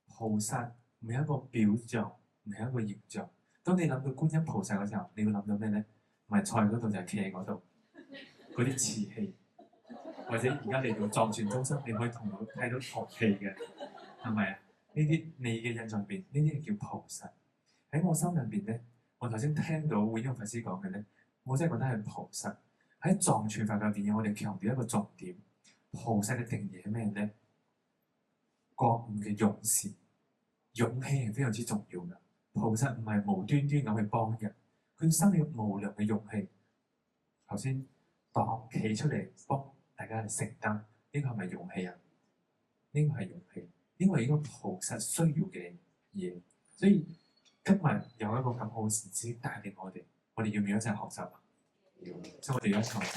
菩薩唔係一個表象，唔係一個形象。當你諗到觀音菩薩嘅時候，你會諗到咩咧？唔係坐喺嗰度就係企喺嗰度，嗰啲瓷器，或者而家嚟到藏傳中心，你可以睇到陶器嘅，係咪啊？呢啲你嘅印象入邊，呢啲係叫菩薩。喺我心入邊咧，我頭先聽到慧英法師講嘅咧，我真係覺得係菩薩。喺藏傳佛教入邊，我哋強調一個重點，菩薩嘅定義係咩咧？覺悟嘅勇士，勇氣係非常之重要嘅。菩薩唔係無端端咁去幫人，佢生了無量嘅勇氣。頭先講企出嚟幫大家去承擔，呢個係咪勇氣啊？呢個係勇氣，呢個係一個菩薩需要嘅嘢。所以今日有一個咁好嘅事蹟帶領我哋要唔要一齊學習啊？要，所以我哋一齊學習。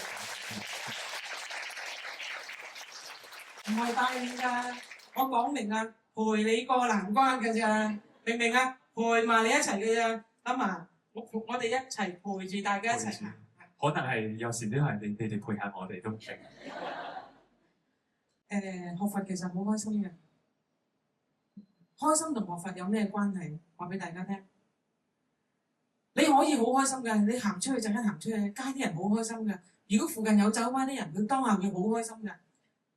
唔係帶領㗎，我講明啊，陪你過難關㗎咋，明唔明啊？陪埋你一齊嘅咋，得嘛？我哋一齊陪住大家一齊行。可能係有時都係你哋陪下我哋都唔定。學佛其實好開心嘅，開心同學佛有咩關係？話俾大家聽。你可以好開心嘅，你行出去陣間行出去，街啲人好開心嘅。如果附近有酒吧啲人，佢當下會好開心嘅。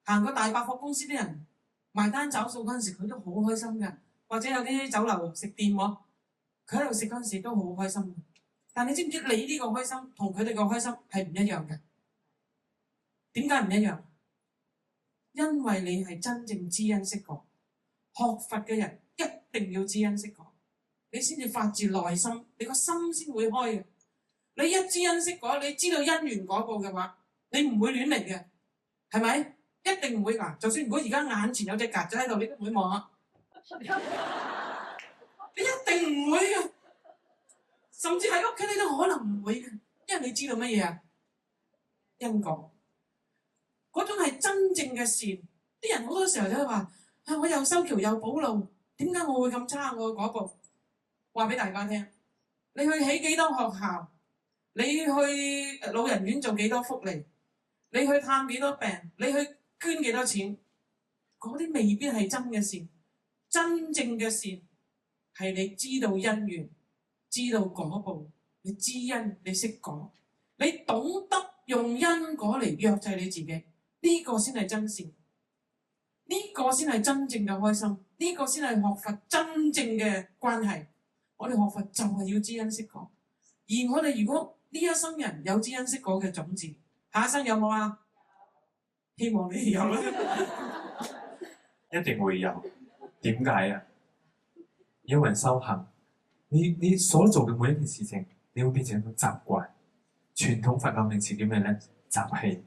行過大百貨公司啲人埋單找數嗰陣時，佢都好開心嘅。或者有啲酒樓食店喎，佢喺度食嗰陣時都好開心。但你知唔知你呢個開心同佢哋個開心係唔一樣嘅？點解唔一樣？因為你係真正知恩識果。學佛嘅人一定要知恩識果。你先至發自內心，你個心先會開嘅。你一知因識果，你知道因緣果報嘅話，你唔會亂嚟嘅，係咪？一定唔會㗎。就算如果而家眼前有隻曱甴喺度，你都唔會望啊！你一定唔會嘅，甚至喺屋企你都可能唔會嘅，因為你知道乜嘢啊？因果嗰種係真正嘅善。啲人好多時候都係話：我又修橋又補路，點解我會咁差？我嘅果報話俾大家聽，你去起幾多學校，你去老人院做幾多福利，你去探幾多病，你去捐幾多錢，嗰啲未必係真嘅善。真正嘅善係你知道因緣，知道果報，你知因，你識果，你懂得用因果嚟約制你自己，呢個先係真善，呢個先係真正嘅開心，呢個先係學佛真正嘅關係。我哋學佛就係要知因識果，而我哋如果呢一生人有知因識果嘅種子，下一生有冇啊？希望你有啦，一定會有。點解啊？因為修行，你所做嘅每一件事情，你會變成一個習慣。傳統佛教名詞叫咩咧？習氣。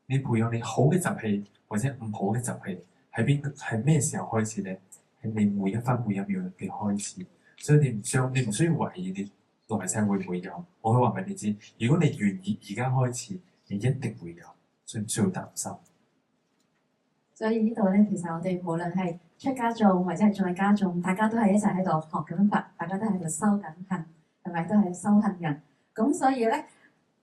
你培養你好嘅習氣或者唔好嘅習氣，係咩時候開始咧？係你每一分每一秒嘅開始。所以你唔需要懷疑你來世會唔會有。我可以話俾你知，如果你願意而家開始，你一定會有，所以唔需要擔心。所以呢度咧，其實我哋無論係出家眾或者係在家眾，大家都係一齊喺度學緊佛，大家都喺度修緊行，係咪都係修行人？咁所以咧，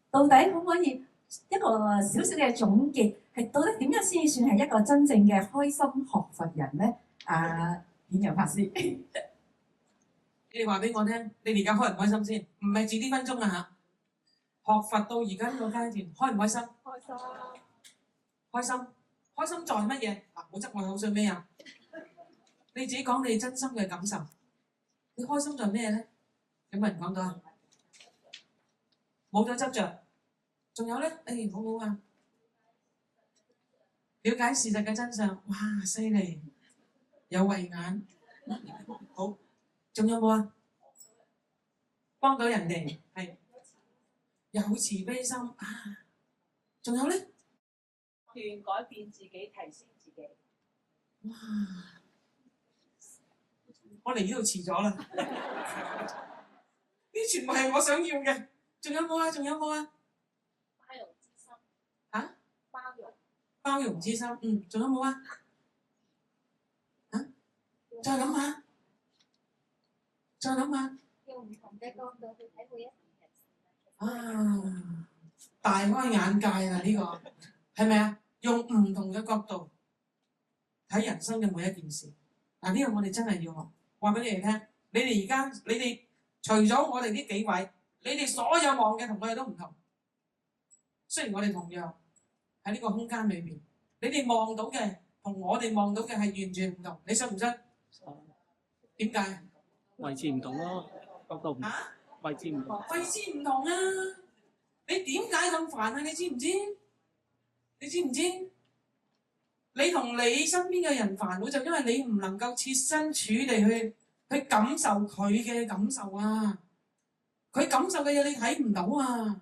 到底可唔可以一個少少嘅總結，係到底點樣先至算係一個真正嘅開心學佛人咧？顯揚法師，你哋話俾我聽，你哋而家開唔開心先？唔係遲啲分鐘啊嚇！學佛到而家呢個階段，開唔開心？開心。開心。開心在乜嘢？嗱，唔好執我口水咩啊？你自己講你真心嘅感受。你開心在咩咧？有冇人講到啊？冇咗執着。仲有咧？好好啊！了解事實嘅真相，哇，犀利！有慧眼。好。仲有冇啊？幫到人哋，係有慈悲心啊！仲有咧？改變自己，提升自己。哇！我嚟呢度遲咗啦，呢全部係我想要嘅。仲有冇啊？仲有冇啊？包容之心。嚇？包容之心。仲有冇啊？再諗下。用唔同嘅角度去睇每一件事。啊！大開眼界啦！呢個係咪啊？用唔同嘅角度睇人生嘅每一件事。嗱，呢個我哋真係要學。話俾你哋聽，你哋除咗我哋呢幾位，你哋所有望嘅同我哋都唔同。雖然我哋同樣喺呢個空間裏邊，你哋望到嘅同我哋望到嘅係完全唔同。你信唔信？點解？位置唔同咯，角度唔同。位置唔同。位置唔同啊！你點解咁煩啊？你知唔知？你同你身邊嘅人煩惱，就因為你唔能夠設身處地去感受佢嘅感受啊！佢感受嘅嘢你睇唔到啊！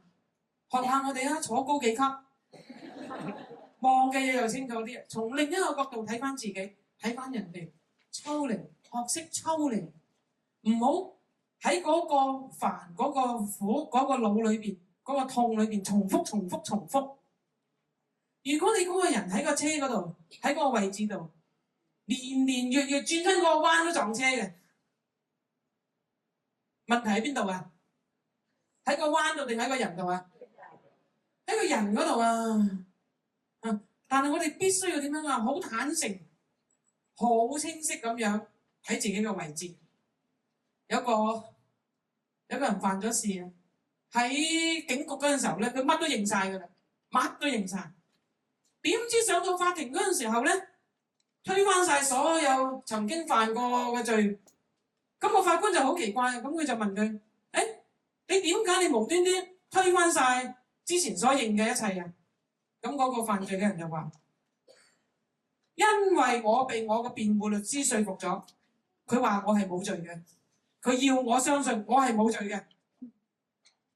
學下我哋啊，坐高幾級，望嘅嘢又清楚啲，從另一個角度睇翻自己，睇翻人哋，抽離，學識抽離，唔好喺嗰個煩、嗰個苦、嗰個腦裏邊、嗰個痛裏邊重複。如果你嗰個人喺個車嗰度，喺嗰個位置度，年月轉親個彎都撞車嘅，問題喺邊度啊？喺個彎度定喺個人度啊？喺個人嗰度啊！但係我哋必須要點樣啊？好坦誠、好清晰咁樣睇自己嘅位置。有個人犯咗事啊，喺警局嗰陣時候咧，佢乜都認晒㗎啦，乜都認晒。點知上到法庭嗰陣時候咧，推翻晒所有曾經犯過嘅罪。咁個法官就好奇怪，咁佢就問佢：你點解你無端端推翻晒之前所認嘅一切啊？咁嗰個犯罪嘅人就話：因為我被我嘅辯護律師說服咗，佢話我係冇罪嘅。佢要我相信我係冇罪嘅。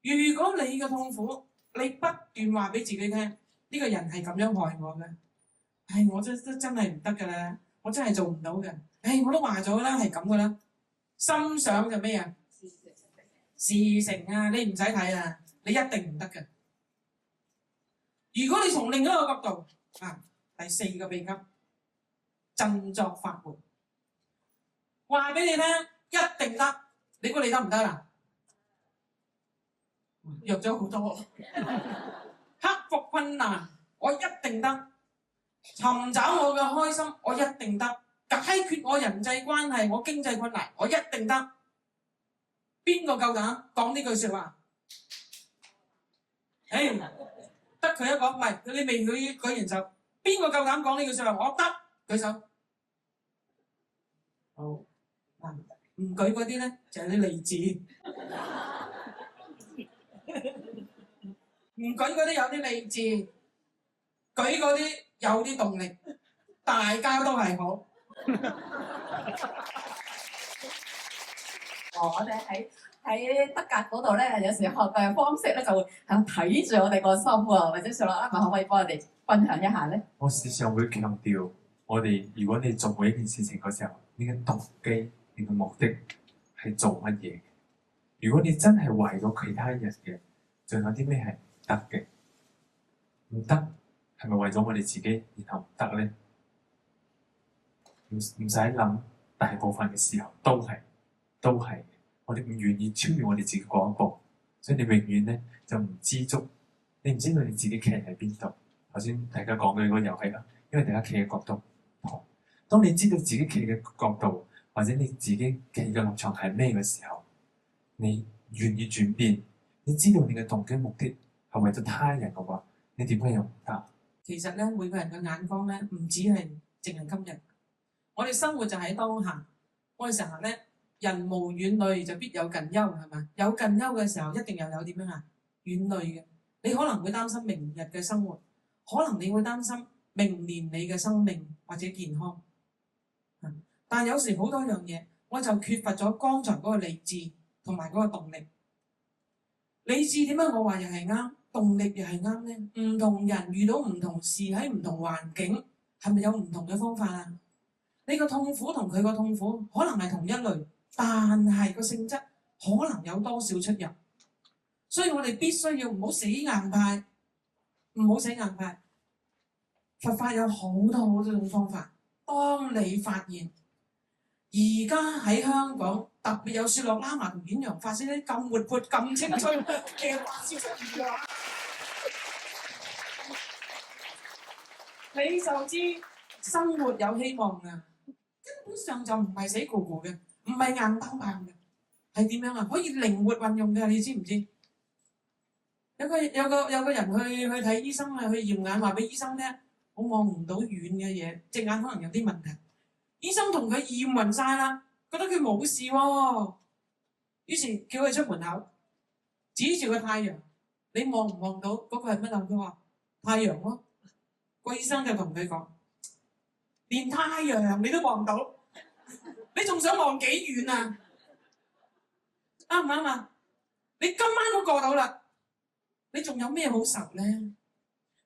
如果你嘅痛苦，你不斷話俾自己聽，呢個人係咁樣害我嘅，唉，我真係唔得㗎啦，我真係做唔到嘅，唉，我都話咗啦，係咁㗎啦。心想就咩啊？事成啊，你唔使睇啊，你一定唔得嘅。如果你從另一個角度啊，第4個秘笈，振作法門，話俾你聽，一定得。你估你得唔得啊？弱咗好多，克服困難，我一定得；尋找我嘅開心，我一定得；解決我人際關係、我經濟困難，我一定得。邊個夠膽講呢句説話？誒，得佢一個，唔係你未舉完手。邊個夠膽講呢句説話？我得，舉手。好嗱，唔舉嗰啲咧就係啲勵志。唔舉嗰啲有啲勵志，舉嗰啲有啲動力，大家都係好。我哋喺德格嗰度咧，有時學嘅方式咧就會睇住我哋個心喎，或者上落啱可唔可以幫我哋分享一下咧？我時常會強調，我哋如果你做每一件事情嗰時候，你嘅動機、你嘅目的係做乜嘢？如果你真係為咗其他人嘅，仲有啲咩係得嘅？唔得係咪為咗我哋自己，然後唔得咧？唔使諗，大部分嘅時候都係，我哋唔願意超越我哋自己嗰一步，所以你永遠咧就唔知足，你唔知道你自己企喺邊度。頭先大家講嘅嗰個遊戲啦，因為大家企嘅角度唔同。當你知道自己企嘅角度，或者你自己企嘅立場係咩嘅時候，你願意轉變，你知道你嘅動機目的係為咗他人嘅話，你點解又唔得？其實咧，每個人嘅眼光咧，唔止係淨係今日。我哋生活就喺當下，我哋成日咧，人無遠慮就必有近憂，係咪？有近憂嘅時候，一定又有點樣啊？遠慮嘅，你可能會擔心明日嘅生活，可能你會擔心明年你嘅生命或者健康。但有時好多樣嘢，我就缺乏咗剛才嗰個理智同埋嗰個動力。理智點解我話又係啱，動力又係啱咧？唔同人遇到唔同事喺唔同環境，係咪有唔同嘅方法啊？你個痛苦同佢個痛苦可能係同一類，但係個性質可能有多少出入。所以我哋必須要唔好死硬派，唔好死硬派。佛法有好多種方法。當你發現而家喺香港特別有雪落喇嘛同顯揚法師啲咁活潑、咁青春嘅法師出現咗，你就知生活有希望啊！根本上就唔係死咕咕嘅，唔係硬邦邦嘅，係點樣啊？可以靈活運用嘅，你知唔知？有個人去睇醫生啊，去驗眼，話俾醫生聽，我望唔到遠嘅嘢，隻眼可能有啲問題。醫生同佢驗暈晒啦，覺得佢冇事喎，於是叫佢出門口，指住個太陽，你望唔望到嗰個係乜啊？佢話太陽咯。個醫生就同佢講，連太陽你都望唔到，你仲想望幾遠啊？啱唔啱啊？你今晚都過到啦，你仲有咩好愁咧？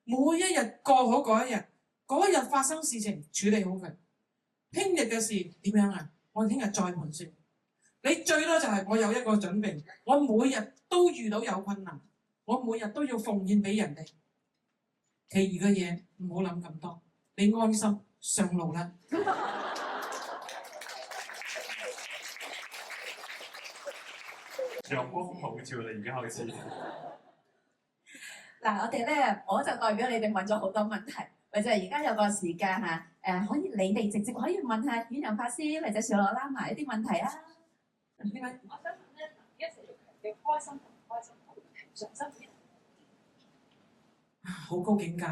每一日過好嗰一日，嗰一日發生事情處理好佢。聽日嘅事點樣啊？我哋聽日再盤算。你最多就係我有一個準備，我每日都遇到有困難，我每日都要奉獻俾人哋。其餘嘅嘢唔好諗咁多，你安心上路啦。陽光普照啦，而家開始。嗱，我哋咧，我就代表你哋問咗好多問題，或者而家有個時間嚇，可以你哋直接可以問下顯揚法師或者少羅喇嘛一啲問題啊。點解？我想問咧，一直要強調開心同唔開心，平常心好高境界。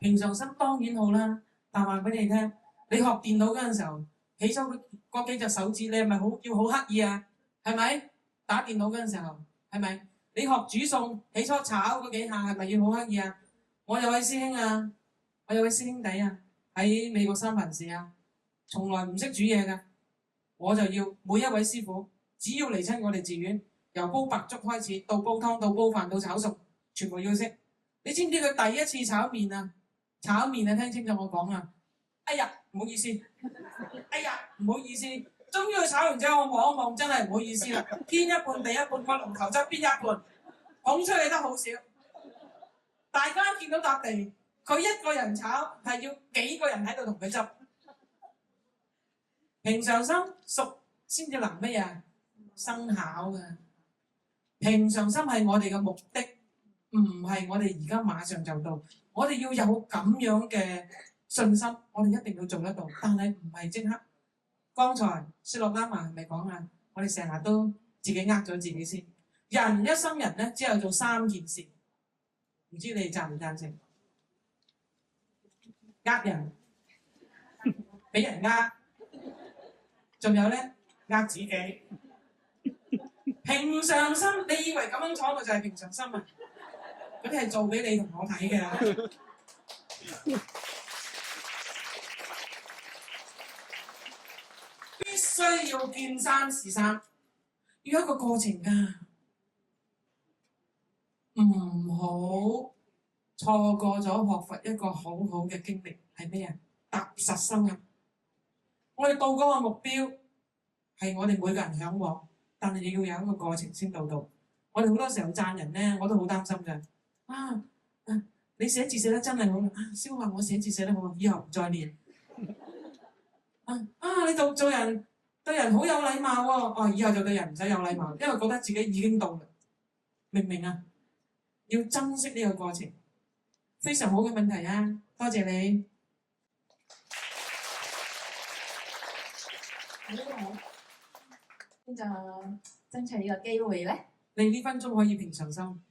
平常心當然好啦，但話俾你聽，你學電腦嗰陣時候，起咗嗰幾隻手指，你係咪要好刻意啊？係咪？打電腦嗰陣時候，係咪？你學煮餸，起初炒嗰幾下，係咪要好刻意啊？我有位師兄啊，我有位師兄弟啊，喺美國三藩市啊，從來唔識煮嘢㗎，我就要每一位師傅，只要嚟親我哋寺院，由煲白粥開始，到煲湯，到煲飯，到炒熟，全部要識。你知唔知佢第一次炒麵啊？炒麵啊，聽清楚我講啊！哎呀，唔好意思，哎呀，唔好意思。終於佢炒完之後，我望一望，真係唔好意思啦。天一半地一半，個龍頭側邊一半，捧出去得好少。大家見到笪地，佢一個人炒係要幾個人喺度同佢執。平常心熟先至能咩啊？生巧嘅。平常心係我哋嘅目的，唔係我哋而家馬上就到。我哋要有咁樣嘅信心，我哋一定要做得到，但係唔係即刻。剛才雪落拉嘛係咪講啊？我哋成日都自己呃咗自己先。人一生人咧，只有做3件事，唔知你哋贊唔贊成？呃人，俾人呃，仲有咧呃自己。平常心，你以為咁樣坐嘅就係平常心啊？嗰啲係做俾你同我睇嘅。必須要見山是山，要一個過程㗎，唔好錯過咗學佛一個好好嘅經歷係咩啊？踏實深入。我哋到嗰個目標係我哋每個人嚮往，但係你要有一個過程先到到。我哋好多時候讚人咧，我都好擔心㗎。你寫字寫得真係好啊！蕭話我寫字寫得好，以後唔再練。你做人對人好有禮貌喎，以後就對人唔使有禮貌，因為覺得自己已經到啦，明唔明啊？要珍惜呢個過程，非常好嘅問題啊！多謝你。好，咁就爭取呢個機會咧。你呢分鐘可以平常心，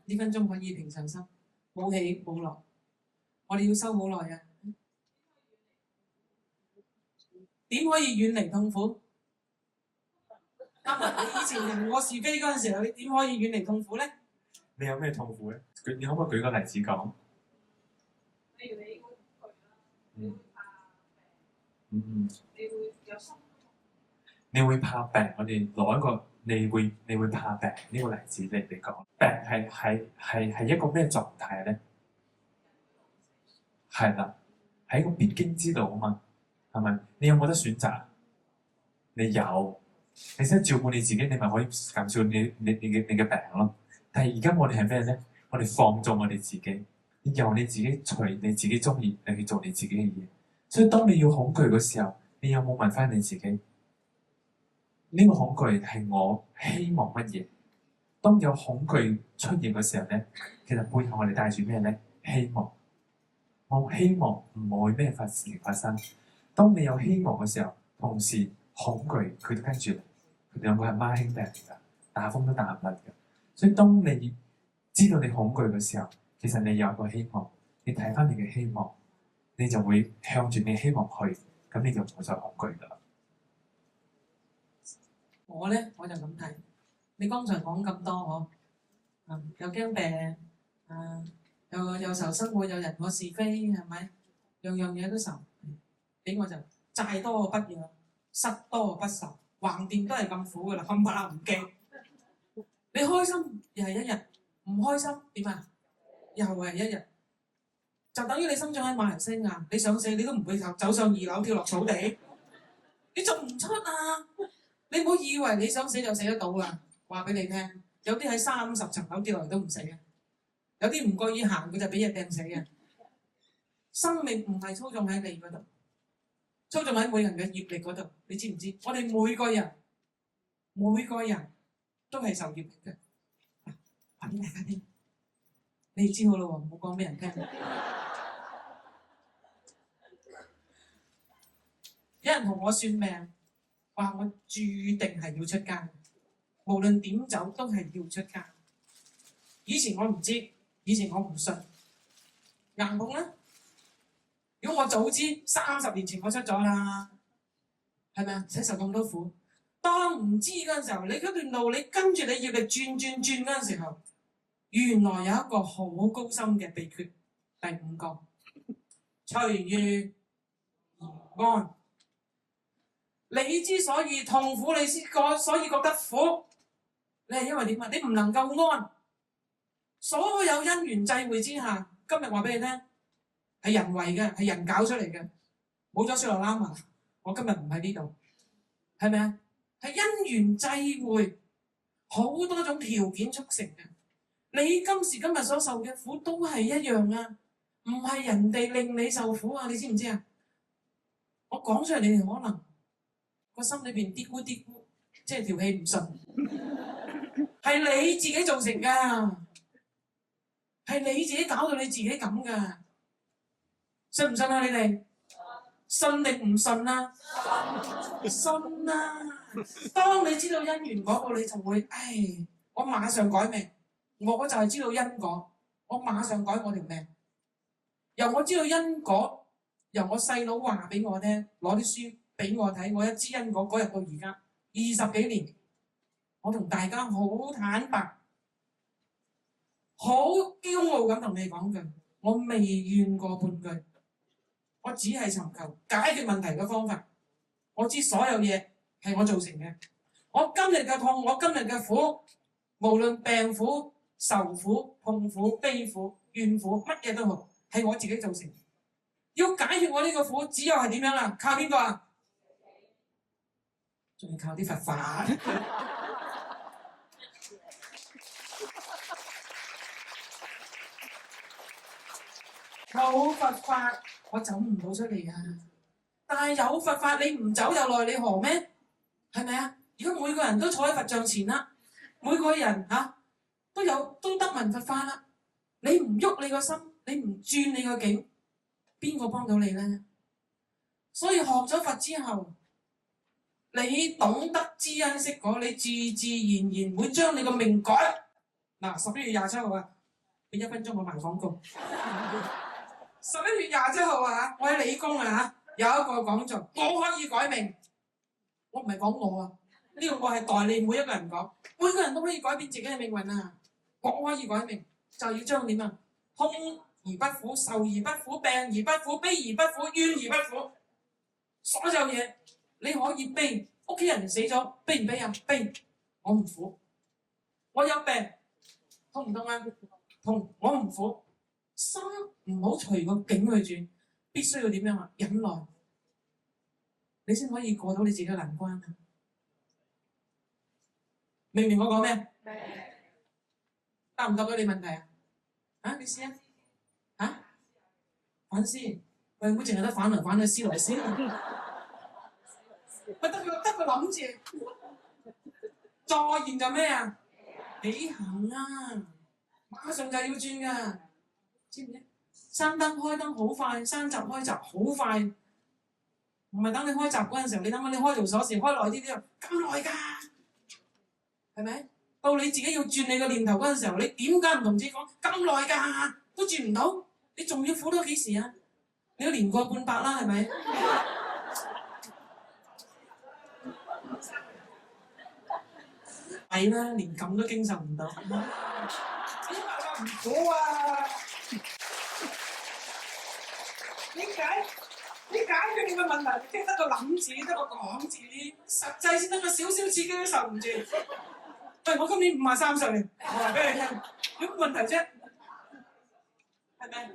呢分鐘可以平常心，冇起冇落，我哋要收好耐啊！點可以遠離痛苦？你以前人我是非嗰陣時候，你點可以遠離痛苦咧？你有咩痛苦咧？你可唔可以舉個例子講？例如你會攰啦，你會怕病，你會有心。你會怕病，我哋攞一個你會怕病呢個例子嚟講。病係一個咩狀態咧？係啦，係一個必經之路啊嘛。係咪？你有冇得選擇？你有，你識照顧你自己，你咪可以減少你嘅病咯。但係而家我哋係咩咧？我哋放縱我哋自己，由你自己隨你自己中意，你去做你自己嘅嘢。所以當你要恐懼嘅時候，你有冇問翻你自己？呢個恐懼係我希望乜嘢？當有恐懼出現嘅時候咧，其實背後我哋帶住咩咧？希望。我希望唔會咩事情發生。當你有希望嘅時候，同時恐懼佢都跟住嚟，佢哋兩個係孖兄弟嚟㗎，打風都打唔甩㗎。所以當你知道你恐懼嘅時候，其實你有一個希望，你睇翻你嘅希望，你就會向住你希望去，咁你就唔會再恐懼㗎啦。我咧我就咁睇，你剛才講咁多又驚病，又愁生活，又人我是非，係咪？樣樣嘢都愁。俾我就債多不養，失多不愁，橫掂都係咁苦噶啦，冚唪唥唔驚。你開心又係一日，唔開心點啊？又係一日，就等於你生長喺馬來西亞，你想死你都唔會走上2樓跳落草地，你做唔出啊！你唔好以為你想死就死得到啊！話俾你聽，有啲喺30層樓跌落嚟都唔死嘅，有啲唔覺意行佢就俾人掟死嘅。生命唔係操縱喺你嗰度。操縱喺每人嘅業力嗰度，你知唔知？我哋每個人都係受業力嘅。話俾大家聽，你知好啦喎，唔好講俾人聽。有人同我算命，話我注定係要出家，無論點走都係要出家。以前我唔知，以前我唔信，硬碰啦。如果我早知30年前我出咗啦，係咪啊？使受咁多苦，當唔知嗰陣時候，你嗰段路你跟住你業力轉嗰陣時候，原來有一個好高深嘅秘訣。第5個，隨遇而安。你之所以痛苦，你所以覺得苦，你係因為點啊？你唔能夠安。所有因緣際會之下，今日話俾你聽，係人為嘅，係人搞出嚟嘅。冇咗雪羅拉嘛，我今日唔喺呢度，係咪啊？係因緣際會，好多種條件促成嘅。你今時今日所受嘅苦都係一樣啊，唔係人哋令你受苦啊，你知唔知啊？我講出嚟，你哋可能個心裏邊嘀咕嘀咕，即係條氣唔順，係你自己造成㗎，係你自己搞到你自己咁㗎，信唔信啊？你哋信定唔信啊？信啊！當你知道因緣嗰個，你就會，我馬上改命。我就係知道因果，我馬上改我條命。由我知道因果，由我細佬話俾我聽，攞啲書俾我睇，我一知因果嗰日到而家20幾年，我同大家好坦白、好驕傲咁同你講句，我未怨過半句，我只係尋求解決問題嘅方法。我知所有嘢係我造成嘅，我今日嘅痛，我今日嘅苦，無論病苦、愁苦、痛苦、悲苦、怨苦，乜嘢都好，係我自己造成。要解決我呢個苦，只有係點樣啊？靠邊個啊？仲要靠啲佛法。冇佛法，我走唔到出嚟啊！但係有佛法，你唔走又奈你何咩？係咪啊？如果每個人都坐喺佛像前啦，每個人都得聞佛法啦，你唔喐你個心，你唔轉你個境，邊個幫到你咧？所以學咗佛之後，你懂得知因識果，你自自然然會將你個命改。嗱，11月27號啊，俾1分鐘我賣廣告。11月27號啊，我喺理工啊有一個講座，我可以改命。我唔係講我啊，呢個我係代理每一個人講，每個人都可以改變自己嘅命運啊！我可以改命，就要將點啊？空而不苦，愁而不苦，病而不苦，悲而不苦，怨而不苦。所有嘢你可以悲，屋企人死咗，悲唔悲啊？悲，我唔苦。我有病，痛唔痛啊？痛，我唔苦。心唔好隨個境去轉，必須要點樣啊？忍耐，你先可以過到你自己嘅難關啊！明唔明我講咩？答唔答到你問題啊？你試啊？反思，喂，唔好淨係得反來反去，思來思去，咪得個諗字。助言就咩啊？起行啊！馬上就要轉噶，知唔知？閂燈開燈好快，閂閘開閘好快，唔係等你開閘嗰陣時候，你等下你開條鎖匙開耐啲啲，咁耐㗎，係咪？到你自己要轉你個念頭嗰陣時候，你點解唔同自己講咁耐㗎？都轉唔到，你仲要苦到幾時啊？你都年過半百啦，係咪？係啦，連咁都經受唔到，點解唔苦啊？你解決你個問題，你得個諗字，得個講字，實際先得個少少刺激都受唔住。喂，我今年53歲，我話俾你聽，有乜問題啫？係咪？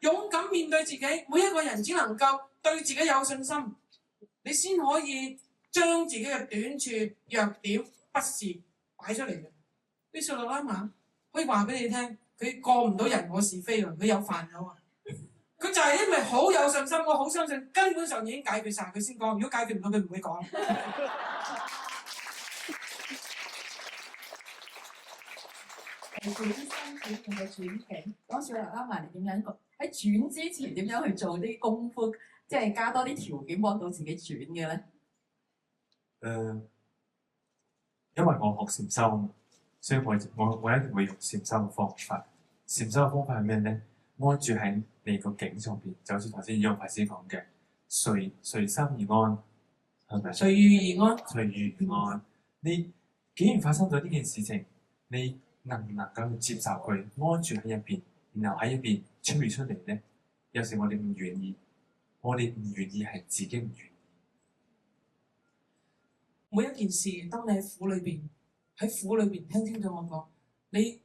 勇敢面對自己，每一個人只能夠對自己有信心，你先可以將自己嘅短處、弱點、不是擺出嚟嘅。啲少女拉馬可以話俾你聽，佢過唔到人我是非喎，佢有煩惱啊！佢就係因為好有信心，我好相信根本上已經解決晒，佢先講。如果解決唔到，佢唔會講。轉身轉定係轉境，講少啦，啱埋你點樣喺轉之前點樣去做啲功夫，即係加多啲條件幫到自己轉嘅咧？因為我學禪修嘛，所以我一定會用禪修嘅方法。禪修嘅方法係咩咧？安住喺你個境上邊，就好似頭先楊法師講嘅，隨心而安，係咪？隨遇而安。隨遇而安。你既然發生咗呢件事情，你能唔能夠接受佢，安住喺入邊，然後喺入邊出嚟咧？有時我哋唔願意，我哋唔願意係自己唔願意。每一件事，當你喺苦裏邊，聽清楚我講，你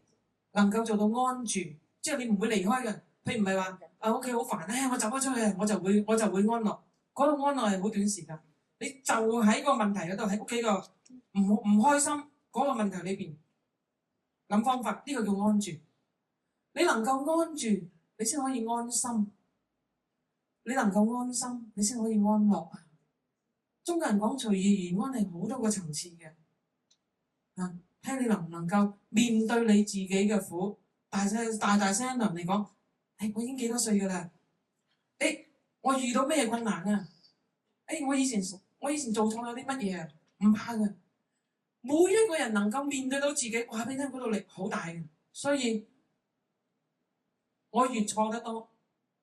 能夠做到安住，即係你唔會離開嘅。譬如唔係話屋企好煩，我走咗出去，我就會安樂。嗰個安樂係好短時間，你就喺個問題嗰度，喺屋企個唔開心嗰個問題裏邊諗方法，呢個叫安住。你能夠安住，你先可以安心。你能夠安心，你先可以安樂。中國人講隨遇而安係好多個層次嘅，睇你能唔能夠面對你自己嘅苦，大聲同你講，我已經幾多歲㗎啦？我遇到咩困難啊？我以前做錯咗啲乜嘢啊？唔怕嘅，每一個人能夠面對到自己，話俾你聽嗰度力好大嘅，所以我越錯得多，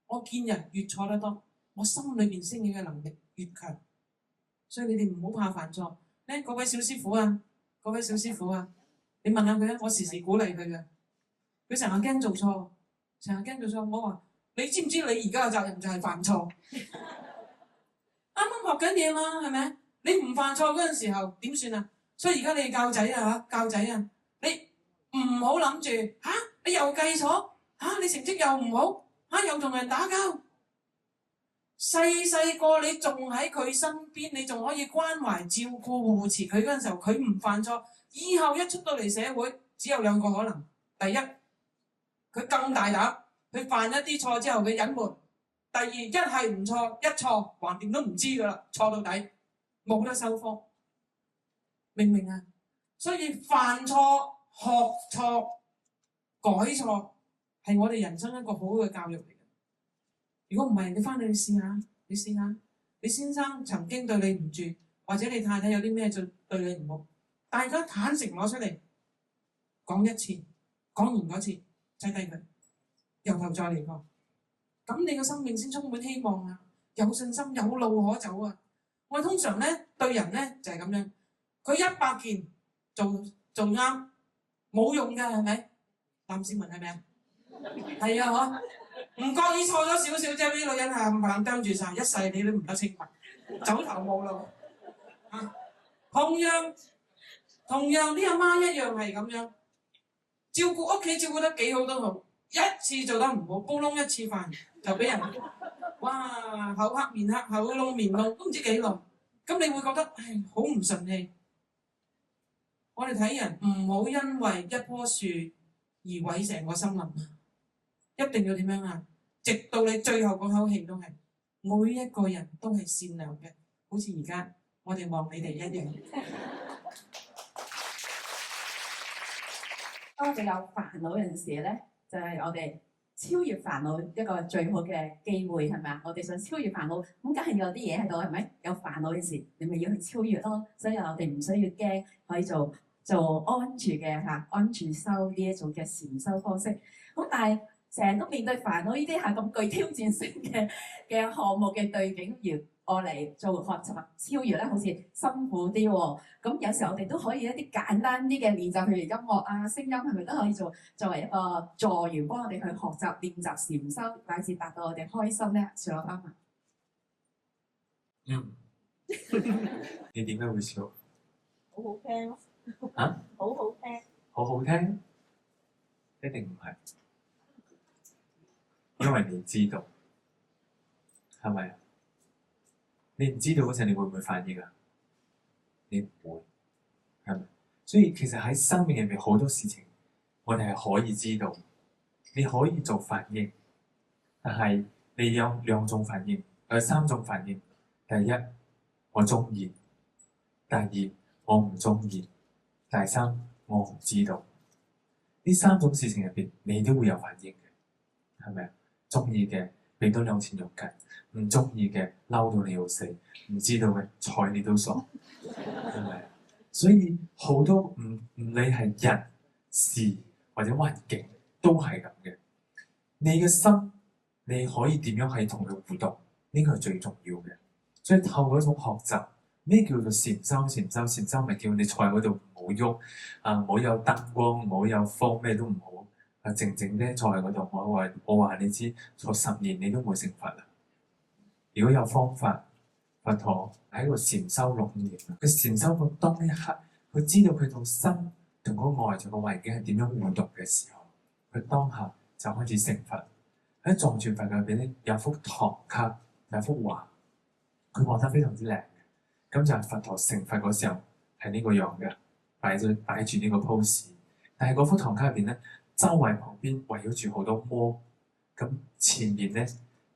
我見人越錯得多，我心裏邊升起嘅能力越強。所以你哋唔好怕犯錯。嗰位小師傅啊，你問下佢啊，我時時鼓勵佢嘅。佢成日驚做錯，我話你知唔知你而家嘅責任就係犯錯？啱啱學緊嘢嘛，係咪？你唔犯錯嗰陣時候點算啊？所以而家你教仔啊，你唔好諗住你又計錯你成績又唔好又同人打交。細個你仲喺佢身邊，你仲可以關懷照顧護持佢嗰陣時候，佢唔犯錯，以後一出到嚟社會，只有兩個可能：第一，佢更大膽，佢犯一啲錯之後佢隱瞞；第二，一係唔錯，一錯橫掂都唔知噶啦，錯到底，冇得收科，明唔明啊？所以犯錯、學錯、改錯係我哋人生一個好好嘅教育嚟。如果唔係，你翻去試下，你先生曾經對你唔住，或者你太太有啲咩對你唔好，大家坦誠攞出嚟講一次，講完嗰次擠低佢，由頭再嚟過，咁你個生命先充滿希望啊，有信心，有路可走啊！我通常咧對人咧就係咁樣，佢100件做啱，冇用㗎，係咪？藍思文係咪啊？係啊，嗬！唔覺意錯咗少少啫，啲女人係冚唪唥啄住晒，一世你都唔得清白，走投無路。同樣啲阿媽一樣係咁樣，照顧屋企照顧得幾好都好，一次做得唔好，煲窿一次飯就俾人哇口黑面黑，口窿面窿都唔知幾耐，咁你會覺得好唔順氣。我哋睇人唔好因為一棵樹而毀成個森林啊！一定要點樣啊？直到你最後嗰口氣都係，每一個人都係善良嘅，好似而家我哋望你哋一樣。當我哋有煩惱嗰陣時咧，就係我哋超越煩惱一個最好嘅機會，係咪啊？我哋想超越煩惱，咁梗係有啲嘢喺度，係咪？有煩惱嘅時，你咪要去超越咯。所以我哋唔需要驚，可以做安住嘅安住修呢一種嘅禪修方式。咁但係成日都面對煩惱呢啲係咁具挑戰性嘅項目嘅對境，要我嚟做學習超越咧，好似辛苦啲喎。咁有時候我哋都可以一啲簡單啲嘅練習，譬如音樂啊、聲音，係咪都可以作為一個助緣，幫我哋去學習練習禪修，乃至達到我哋開心咧？笑落啱啊！你點解會笑？好好聽咯。啊？好好聽。好好聽？一定唔係。因為你知道，係咪啊？你唔知道嗰陣，你會唔會反應啊？你唔會，係咪？所以其實喺生命入面好多事情，我哋係可以知道，你可以做反應，但係你有2種反應，有3種反應。第一，我中意；第二，我唔中意；第3，我唔知道。呢3種事情入邊，你都會有反應嘅，係咪啊？中意嘅俾多2錢肉緊，唔中意嘅嬲到你要死，唔知道嘅睬你都傻，係咪？所以好多唔理係人事或者環境都係咁嘅。你嘅心你可以點樣喺同佢互動？呢個係最重要嘅。所以透過一種學習，咩叫做禪修？禪修咪叫你坐喺嗰度唔好喐唔好有燈光，唔好有風，咩都唔好。靜靜咧坐喺嗰度，我話你知，坐10年你都唔會成佛啦。如果有方法，佛陀喺度禪修6年啦。佢禪修到當一刻，佢知道佢個心同嗰個外在嘅環境係點樣互動嘅時候，佢當下就開始成佛。喺藏傳佛教入邊咧，有幅唐卡，有幅畫，佢畫得非常之靚嘅。咁就係佛陀成佛嗰時候係呢個樣嘅，擺住呢個 pose。但係嗰幅唐卡入邊咧，周圍旁邊圍繞住好多魔，咁前面咧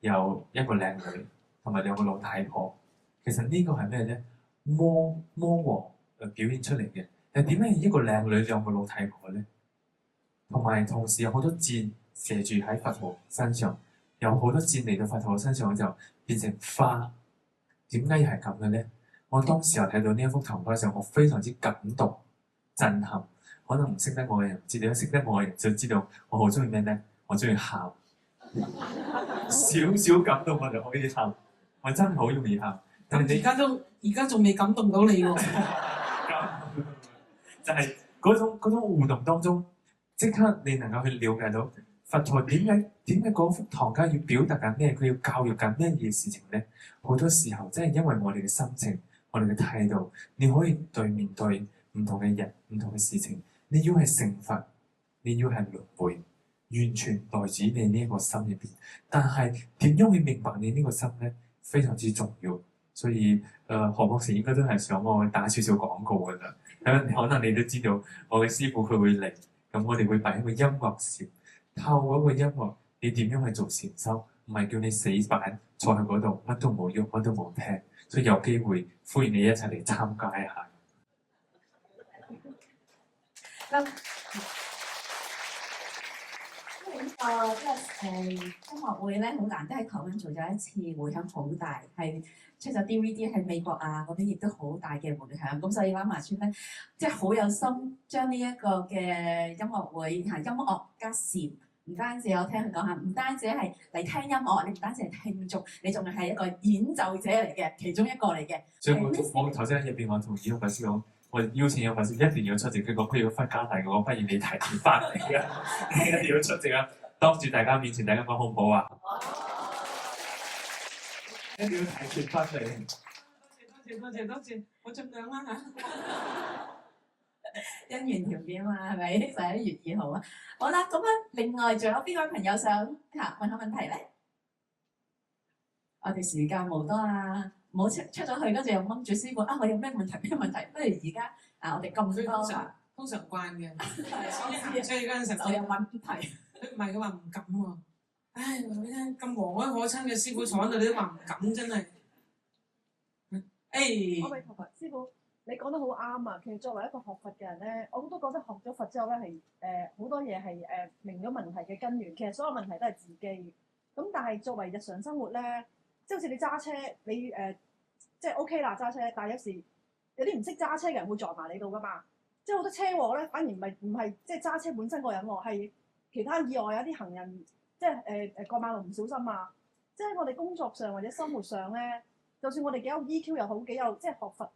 有一個靚女同埋2個老太婆。其實呢個係咩咧？魔王表現出嚟嘅。但係點解一個靚女2個老太婆咧？同埋同時有好多箭射住喺佛陀身上，有好多箭嚟到佛陀身上就變成花。點解又係咁嘅咧？我當時候睇到呢一幅唐卡嘅時候，我非常之感動、震撼。可能唔識得我嘅人唔知道，識得我嘅人就知道我好中意咩咧？我中意喊，少少感動我就可以喊，我真係好容易喊。但係而家仲未感動到你喎，就係嗰種互動當中，即刻你能夠去了解到佛陀點解嗰幅唐卡要表達緊咩？佢要教育緊咩嘢事情咧？好多時候真係因為我哋嘅心情、我哋嘅態度，你可以面對唔同嘅人、唔同嘅事情。你要係成佛，你要係輪迴，完全來自你呢一個心入邊。但係點樣去明白你呢個心咧，非常之重要。所以何博士應該都係想我打少少廣告㗎啦。可能你都知道，我嘅師傅佢會嚟，咁我哋會擺一個音樂禪，透過個音樂，你點樣去做禪修？唔係叫你死板坐喺嗰度，乜都冇喐，乜都冇聽。所以有機會歡迎你一齊嚟參加一下。咁音樂會咧，好難得喺台灣做咗一次，迴響好大，係出咗 DVD 喺美國啊嗰邊，亦都好大嘅迴響。咁所以喇嘛村咧，即係好有心將呢一個嘅音樂會係音樂加禪，唔單止我聽佢講下，唔單止係嚟聽音樂，你唔單止係聽眾，你仲係一個演奏者嚟嘅，其中一個嚟嘅。所以我頭先喺入邊，我同葉老師講。我邀請有粉絲一定要出席，佢講佢要分家大嘅，我不如你提前翻嚟啊！一定要出席啊！當住大家面前，大家講好唔好啊？一定要提前翻嚟。多謝，我盡量啦嚇。因緣條件嘛，係咪？11月2號啊！好啦，咁啊，另外仲有邊位朋友想問下問題咧？我哋時間冇多啦。唔好出咗去，跟住又掹住師傅啊！我有咩問題？不如而家我哋咁多通常慣嘅，先行出去嗰陣時就有問題。佢唔係佢話唔敢喎。唉，話俾你聽，咁和藹可親嘅師傅坐喺度，你都話唔敢，真係。我咪同師傅，你講得好啱啊！其實作為一個學佛嘅人咧，我都覺得學咗佛之後咧係好多嘢係明咗問題嘅根源。其實所有問題都係自己。咁但係作為日常生活咧，即係好似你揸車，你即係 OK 啦揸車，但係有時有啲唔識揸車嘅人會撞埋你度噶嘛。即係好多車禍咧，反而唔係即係揸車本身個人喎，係其他意外有啲行人即係過馬路唔小心啊。即係我哋工作上或者生活上咧，就算我哋幾有 EQ 又好，幾有即係學佛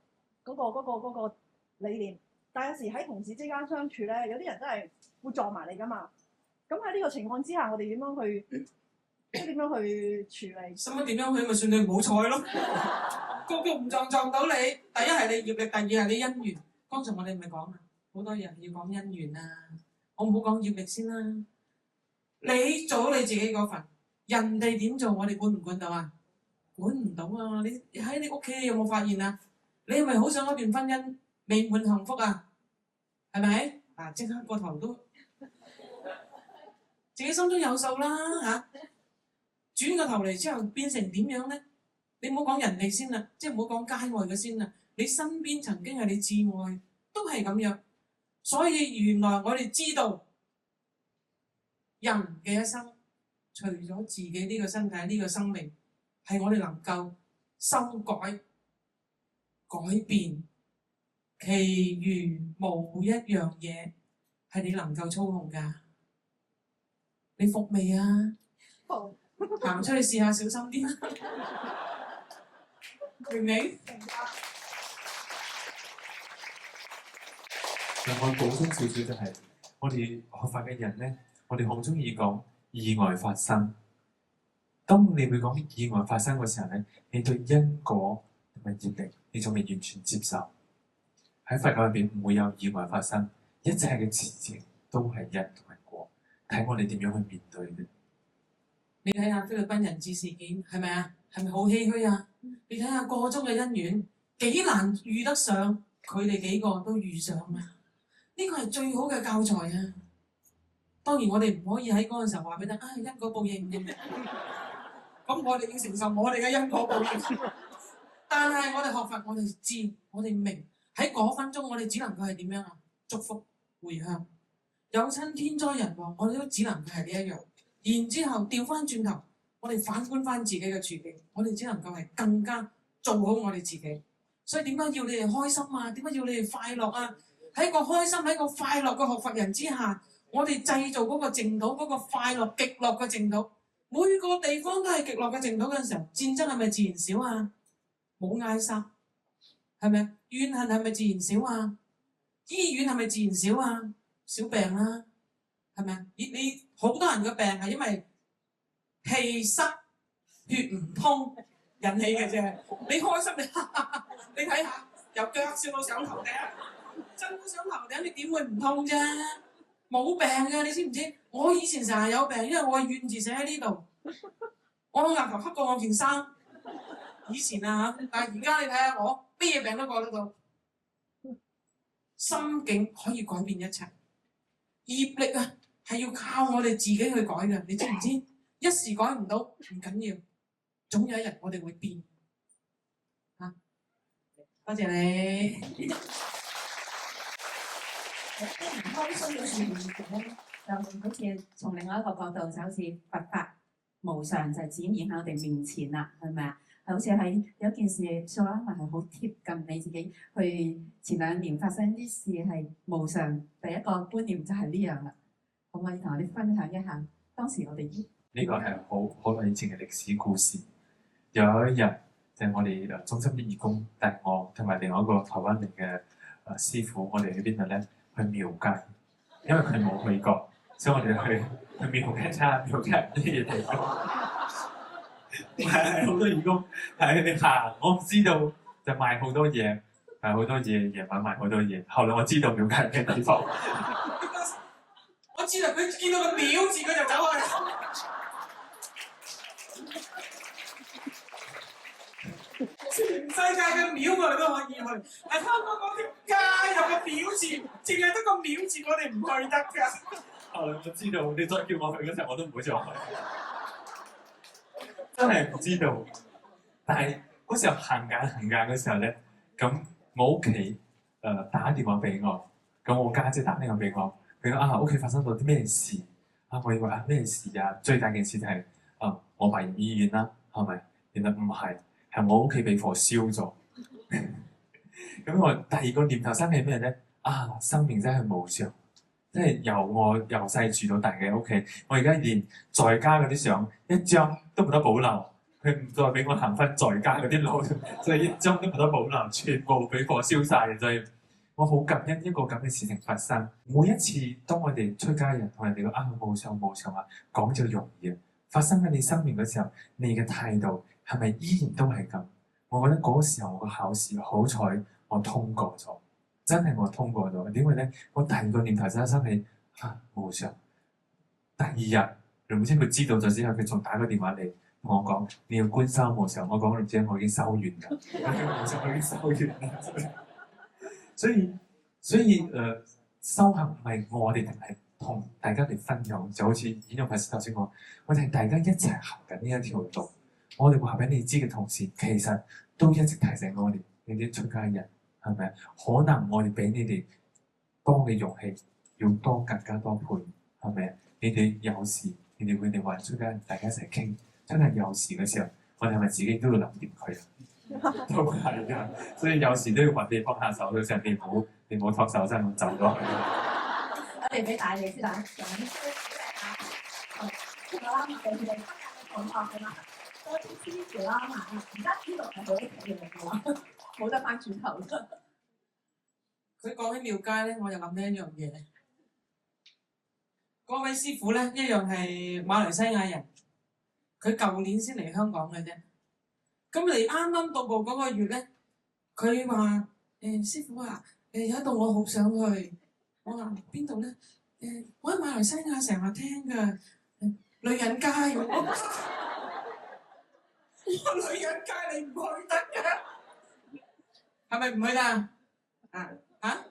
嗰個理念，但係有時喺同事之間相處咧，有啲人真係會撞埋你噶嘛。咁喺呢個情況之下，我哋點樣去？即係點樣去處理？使乜點樣去咪算你唔好彩咯？個個唔撞到你，第一係你業力，第二係你因緣。剛才我哋咪講啊，好多人要講因緣啊，我唔好講業力先啦。你做好你自己嗰份，人哋點做我哋管唔管到啊？管唔到啊！你喺你屋企有冇發現啊？你係咪好想嗰段婚姻美滿幸福啊？係咪？嗱，即刻個頭都自己心中有數啦嚇。轉個頭嚟之後變成點樣咧？你唔好講人哋先啦，即係唔好講街外嘅先啦。你身邊曾經係你至愛，都係咁樣。所以原來我哋知道人嘅一生，除咗自己呢個身體、呢個生命，係我哋能夠修改、改變，其餘冇一樣嘢係你能夠操控㗎。你服未啊？服。行出去試下，小心啲啦，明唔明？我補充少少就係、我哋學法嘅人咧，我哋好中意講意外發生。當你會講意外發生嘅時候咧，你對因果同埋業力，你仲未完全接受。喺佛教入邊唔會有意外發生，一切嘅事情都係因同埋果，睇我哋點樣去面對嘅。你睇下菲律賓人質事件係咪啊？係咪好唏噓啊？你睇下個中嘅姻緣幾難遇得上，佢哋幾個都遇上啊！呢個係最好嘅教材啊！當然我哋唔可以喺嗰個時候話俾你聽，因果報應嘅。咁我哋要承受我哋嘅因果報應。但係我哋學佛，我哋知，我哋明喺嗰分鐘，我哋只能夠係點樣啊？祝福回向，有親天災人禍，我哋都只能夠係呢一樣。然之後調翻轉頭，我哋反觀翻自己嘅處境，我哋只能夠係更加做好我哋自己。所以點解要你哋開心啊？點解要你哋快樂啊？喺個開心、喺個快樂嘅學佛人之下，我哋製造嗰個淨土、嗰個快樂極樂嘅淨土。每個地方都係極樂嘅淨土嘅時候，戰爭係咪自然少啊？冇嗌殺，係咪？怨恨係咪自然少啊？醫院係咪自然少啊？少病啦，係咪？你好多人嘅病係因為氣塞、血唔通引起嘅啫。你開心你睇下，由腳笑到上頭頂，震到上頭頂，你點會唔痛啫？冇病嘅，你知唔知？我以前成日有病，因為我怨字寫喺呢度，我額頭黑過我件衫。以前啊，但係而家你睇下我咩病都過得到，心境可以改變一切。業力啊，係要靠我哋自己去改嘅，你知唔知？一時改唔到唔緊要，總有一日我哋會變。嚇，多謝你。唔開心嘅事咧，就好似從另外一個角度，就好似佛法無常就展現喺我哋面前啦，係咪啊？好似係有件事，數啦，係好貼近你自己。去前2年發生啲事係無常，第一個觀念就係呢樣啦。可唔可以同我哋分享一下當時我哋呢個係好耐以前嘅歷史故事。有一日就係我哋中心啲義工帶我同埋另外一個台灣嚟嘅師傅，我哋去邊度咧？去廟街，因為佢冇去過，所以我哋去廟街睇下廟街呢啲地方。係好多義工係你行，我唔知道就賣好多嘢，係好多嘢，夜晚賣好多嘢。後來我知道廟街嘅地方，我知道佢見到個廟字，佢就走去。全世界嘅廟我哋都可以去，係香港嗰條街有個廟字，淨係得個廟字，我哋唔去得㗎。後來我知道，你再叫我去嗰陣，我都唔會再去。真係唔知道，但係嗰時候行緊嘅時候咧，咁我屋企打電話俾我，咁我家姐打電話俾我，佢講屋企發生咗啲咩事啊？我以為咩事啊？最大件事就係我爸入醫院啦，係咪？原來唔係，係我屋企俾火燒咗。咁我第二個念頭生起咩咧？生命真係無常，即係由我由細住到大嘅屋企，我而家連在家嗰啲相一張都冇得保留，佢唔再俾我行翻在家嗰啲路，所以一張都冇得保留，全部俾火燒晒。所以我好感恩一個咁嘅事情發生。每一次當我哋出家人同人哋講無常啊，講就容易啊，發生喺你生命嘅時候，你嘅態度係咪依然都係咁？我覺得嗰個時候我個考試好彩我通過咗，真係我通過咗。點解咧？我第二個念頭就生起無常。第二日龍姐佢知道咗之後，佢仲打個電話嚟同我講：你要觀修無常。我講龍姐，我已經修完啦，無常我已經修完啦。所以修行唔係我哋定係同大家嚟分享，就好似演用法師頭先講，我哋係大家一齊行緊呢一條路。我哋話俾你知嘅同時，其實都一直提醒我哋，你啲出家人係咪？可能我哋俾你哋多嘅勇氣，要多更加多倍，係咪？你哋有事，你哋會嚟揾出家人，大家一齊傾。真係有事嘅時候，我哋係咪自己都要諗掂佢啊？都係㗎，所以有時都要揾你幫下手。到時候你唔好托手真係走咗去。我哋俾大利先啦，好啦，我哋今日嘅講法係嘛？多啲支持啦，而家呢度係好嘅喎，冇得翻轉頭。佢講起廟街咧，我又諗起一樣嘢。嗰位師傅咧，一樣係馬來西亞人，佢舊年先嚟香港嘅啫。咁你啱啱到步嗰個月咧，佢話師傅啊，有一度我好想去。我話邊度咧？我喺馬來西亞成日聽㗎，女人街。我話女人街你唔去得㗎，係咪唔去得啊？啊？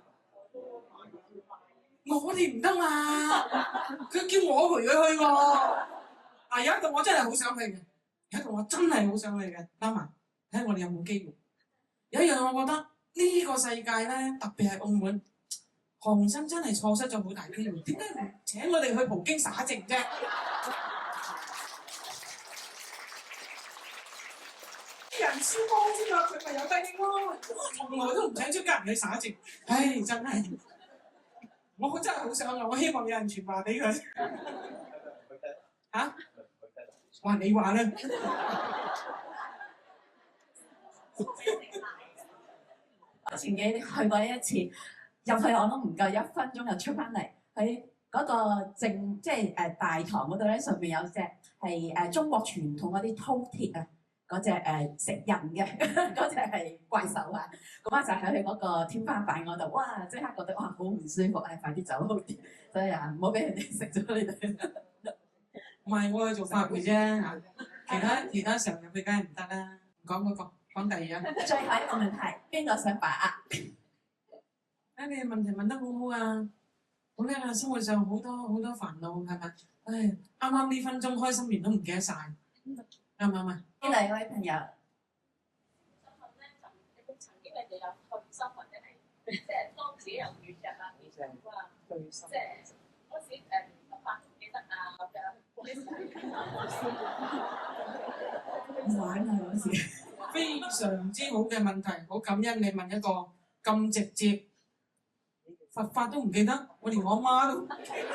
我哋唔得嘛，佢叫我陪佢去喎。有一度我真係好想去嘅，有一度我真係好想去嘅，啱嘛？睇下我哋有冇機會。有一樣我覺得呢個世界咧，特別係澳門，何鴻燊真係錯失咗好大機會。點解唔請我哋去葡京灑淨啫？人超多啫嘛，佢咪有得益咯。從來都唔請出家人去灑淨，唉，真係。我真係好想啊！我希望有人傳話俾佢。嚇？話你話啦。我前幾年去過一次，入去我都唔夠1分鐘就出翻嚟。喺嗰個即係大堂嗰度咧，上面有隻係中國傳統嗰啲饕餮啊，嗰隻食人嘅嗰隻係怪獸啊。咁啊就喺佢嗰個天花板嗰度，哇！即刻覺得哇好唔舒服，快啲走好啲。所以啊，唔好俾人哋食咗你哋。唔係我去做法會啫，其他時候入去梗係唔得啦。唔講嗰個，講第二樣。最後一個問題，邊個想把握？你嘅問題問得好好啊，好叻啊！生活上好多煩惱係咪？唉，啱啱呢分鐘開心完都唔記得晒，啱唔啱啊？呢兩位朋友。想問咧，就曾經你哋有去心或者係即係當自己有軟弱啊、跌傷啊，即係嗰時諗法唔記得啊咁樣。玩啊嗰時。非常之好嘅問題，好感恩你問一個咁直接，佛法都唔記得，我連我媽都唔記得。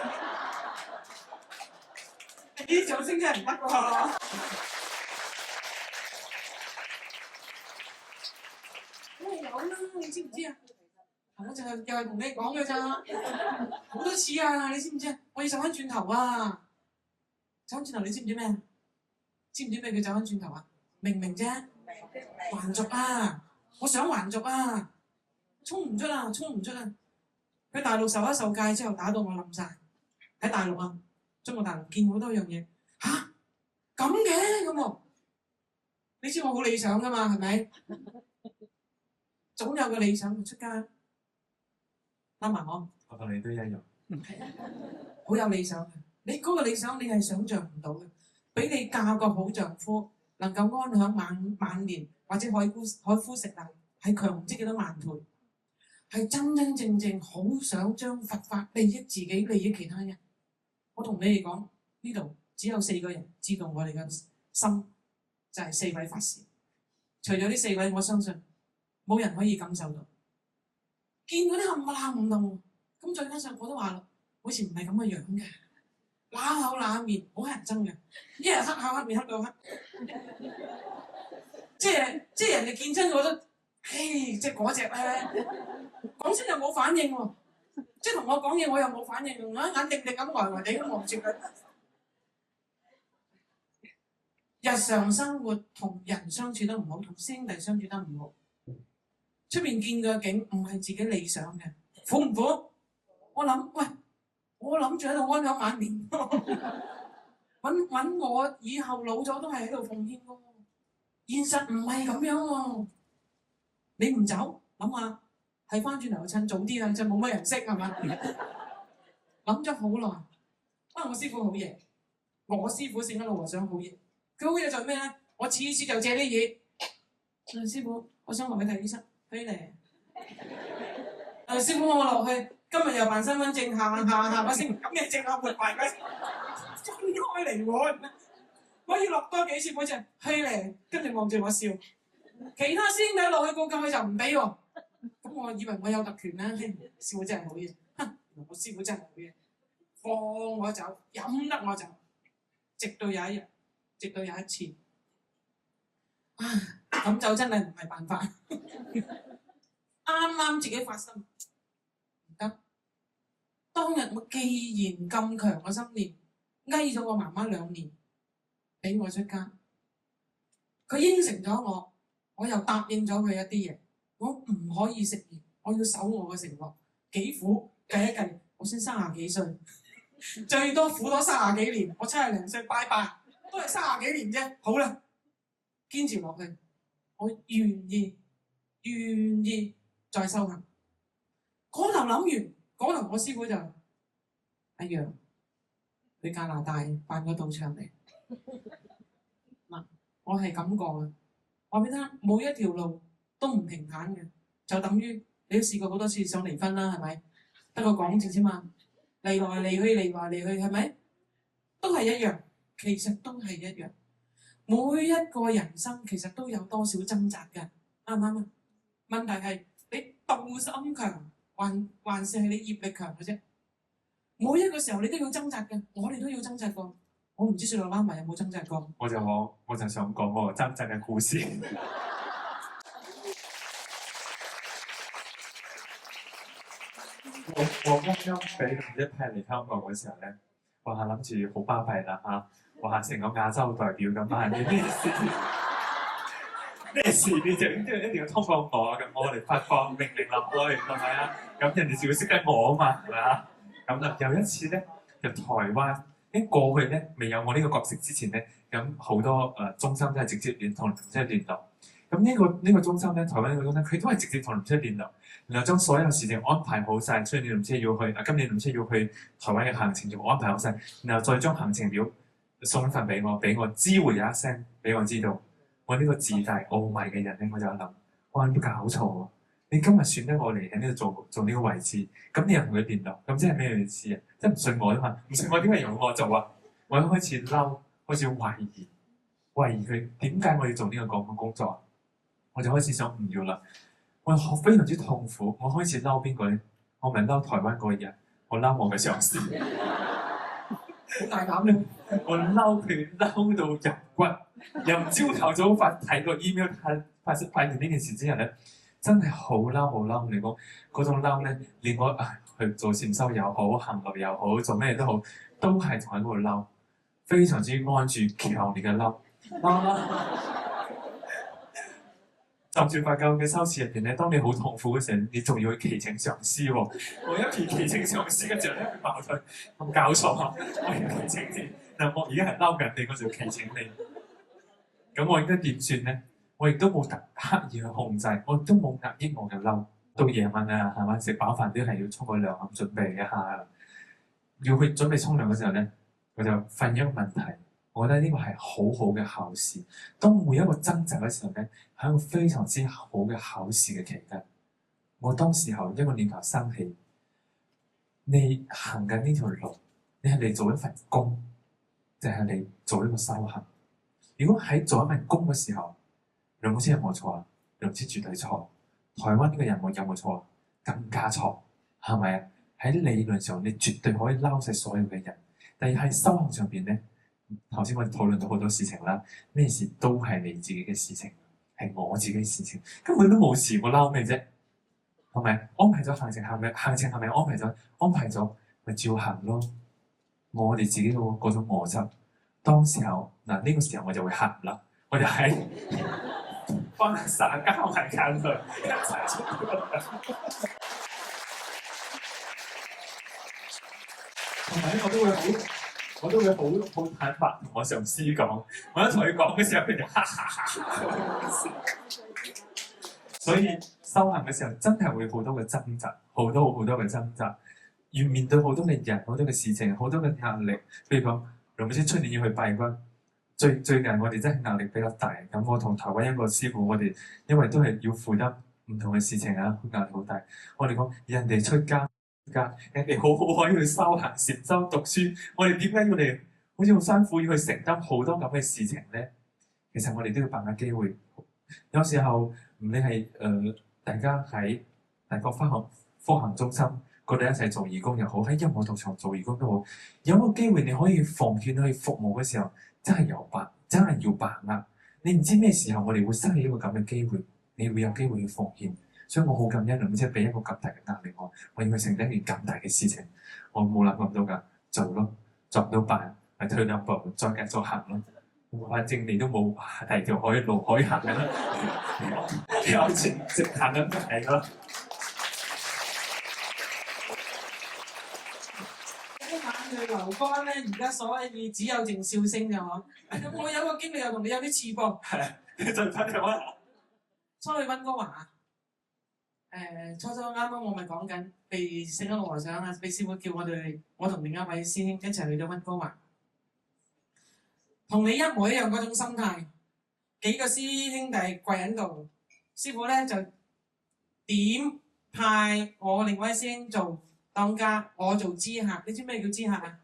啲掌聲真係唔得喎！有啦，你知唔知啊？我就係又係同你講嘅咋，好多次啊！你知唔知啊？我要走翻轉頭啊！走翻轉頭，你知唔知咩？知唔知咩叫走翻轉頭啊？明唔明啫？還俗啊！我想還俗啊！衝唔出啊！衝唔出啊！喺大陸受戒之後，打到我冧晒。喺大陸啊，中國大陸見好多樣嘢嚇咁嘅咁喎。你知我好理想噶嘛？係咪？總有個理想出街，啱埋我。我同你都一樣。好有理想嘅，你嗰個理想你係想像唔到嘅，俾你嫁個好丈夫，能夠安享晚年，或者海枯石爛，係強唔知幾多萬倍，係真真正正好想將佛法利益自己，利益其他人。我同你哋講，呢度只有4個人知道我哋嘅心，就係4位法師。除咗呢4位，我相信冇人可以感受到。見嗰啲冚唪唥唔同，咁再加上我都話啦，好似唔係咁嘅樣嘅，揦口揦面，好乞人憎嘅，一日黑口黑面黑到黑，即係人哋見親我都，唉，即係嗰隻咧，講親又冇反應喎，即係同我講嘢我又冇反應，我眼定定咁呆地咁望住佢。日常生活同人相處得唔好，同師兄弟相處得唔好。出面見嘅景唔係自己理想嘅，苦唔苦？我諗住喺度安享晚年，揾我以後老咗都係喺度奉獻喎。現實唔係咁樣喎，你唔走，諗下係翻轉頭趁早啲啊，就冇乜人識係嘛？諗咗好耐，我師傅好嘢，我師傅聖一路和尚好嘢，佢好嘢就係咩咧？我次次就借啲嘢，師傅，我想落去睇醫生。飛嚟，師傅我落去，今日又辦身份證，下個星期咁嘅證啊，活埋佢，分開嚟喎，我要落多幾次嗰隻飛嚟，跟住望住我笑，其他師兄弟落去告佢就唔俾喎，咁我以為我有特權啦，師傅真係好嘢，我師傅真係好嘢，放我走，任得我走，直到有一日，直到有一次。咁就真係唔係辦法，啱自己發生唔得。當日我既然咁強嘅心念，翳咗我媽媽2年，俾我出家。佢應承咗我，我又答應咗佢一啲嘢，我唔可以食鹽，我要守我嘅承諾。幾苦計一計，我先30幾歲，最多苦多30幾年，我70歲拜拜，都係30幾年啫。好啦，堅持落去，我願意再修行。嗰頭諗完，嗰頭我師傅就一樣去加拿大辦個道場嚟。嗱，我係咁過嘅。話俾你聽，每一條路都唔平坦嘅，就等於你都試過好多次想離婚啦，係咪？得個講字啫嘛，離來離去，係咪？都係一樣，其實都係一樣。每一個人生其實都有多少掙扎嘅，啱唔啱啊？問題係你道心強，還是係你業力強嘅啫。每一個時候你都要掙扎嘅，我哋都要掙扎過。我唔知雪落拉埋有冇掙扎過。我就想講我掙扎嘅故事。我剛剛俾同一批嚟香港嘅時候咧，我係諗住好巴閉啦嚇，我係成個亞洲代表咁啊！你咩事你就一定要通過我咁，我哋發放命令落去係咪啊？咁人哋就會識得我啊嘛，係咪啊？咁啦，有一次咧，就台灣。過去咧未有我呢個角色之前咧，咁好多中心都係直接同林姐聯絡。咁呢個中心咧，台灣呢個中心，佢都係直接同林姐聯絡，然後將所有事情安排好晒。所以林姐要去今年林姐要去台灣嘅行程就安排好晒，然後再將行程表送一份俾我知會有一聲俾我知道。我呢個自大傲慢嘅人咧，我就諗，哇！有冇搞錯啊？你今日選得我嚟喺呢度做呢個位置，咁你又同佢聯絡，咁即係咩意思啊？即係唔信我啊嘛？唔信我點解由我做啊？我一開始嬲，開始懷疑佢點解我要做呢個工作啊？我就開始想唔要啦。我非常之痛苦，我開始嬲邊個咧？我唔係嬲台灣嗰個人，我嬲我嘅上司。好大膽咧！我嬲佢嬲到入骨，由朝頭早睇個 email 發現呢件事之後咧。真係好嬲！你講嗰種嬲咧，連我去做禪修又好，行路又好，做咩都好，都係同喺嗰度嬲，非常之安住強烈嘅嬲。就算佛教嘅修持入邊咧，當你好痛苦嘅時候，你仲要去祈請上師喎。我一祈請上師嘅時候咧，佢矛盾，咁搞錯啊！我要祈請你，嗱我而家係嬲緊你，我就祈請你。咁我應該點算咧？我亦都冇刻意去控制，我亦都冇壓抑我嘅嬲。到夜晚啊，係嘛？食飽飯都係要沖個涼咁準備一下。要去準備沖涼嘅時候咧，我就發現一個問題。我覺得呢個係好好嘅考試。當每一個掙扎嘅時候咧，係一個非常之好嘅考試嘅期間。我當時候一個念頭生起，你行緊呢條路，你係嚟做一份工，定係嚟做一個修行？如果喺做一份工嘅時候，梁老師有冇錯啊？梁老師絕對錯。台灣呢個人有冇錯啊？更加錯，係咪啊？喺理論上，你絕對可以撈晒所有嘅人。但係喺修行上邊咧，頭先我哋討論到好多事情啦，咩事都係你自己嘅事情，係我自己嘅事情，根本都冇事，我撈咩啫？係咪？安排咗行程係咪安排咗，咪照行咯。我哋自己嗰種邏輯，當時候嗱呢個時候我就會行啦，我就喺幫人撒交埋眼淚，一齊出去。同埋我都會好坦白同我上司講，我一同佢講嘅時候，佢就哈哈哈。所以修行嘅時候真係會好多嘅掙扎，好多嘅掙扎，要面對好多嘅人、好多嘅事情、好多嘅壓力。譬如講，梁老師出年要去拜關，最近我哋真係壓力比較大。咁我同台灣一個師傅，我哋因為都係要負擔唔同嘅事情啊，壓力好大。我哋講人哋出家，人哋好可以去修行、禪修、讀書，我哋點解要嚟好似好辛苦要去承擔好多咁嘅事情咧？其實我哋都要把握機會。有時候唔理係大家喺大國科行中心嗰度一齊做義工又好，喺音樂道場做義工都好，有個機會你可以奉獻去服務嘅時候，真係要把握。你唔知咩時候我哋會失去一個咁嘅機會，你會有機會去奉獻。所以我好感恩梁姐俾一個咁大嘅壓力我要去承擔一件咁大嘅事情，我冇諗到㗎，做咯，做唔到辦，咪退兩步，再繼續行咯。反正你都冇第二條路可以行㗎啦，有直行咁就係啦。眼淚流乾咧，而家所謂只有淨笑聲就嗬。我有個經歷又同你有啲似噃。係，再分享啊！初去溫哥華，初啱啱我咪講緊被聖恩老和尚啊，被師傅叫我同另一位師兄一齊去咗溫哥華，同你一模一樣嗰種心態。幾個師兄弟跪喺度，師傅咧就點派我另一位師兄做當家，我做知客。你知咩叫知客啊？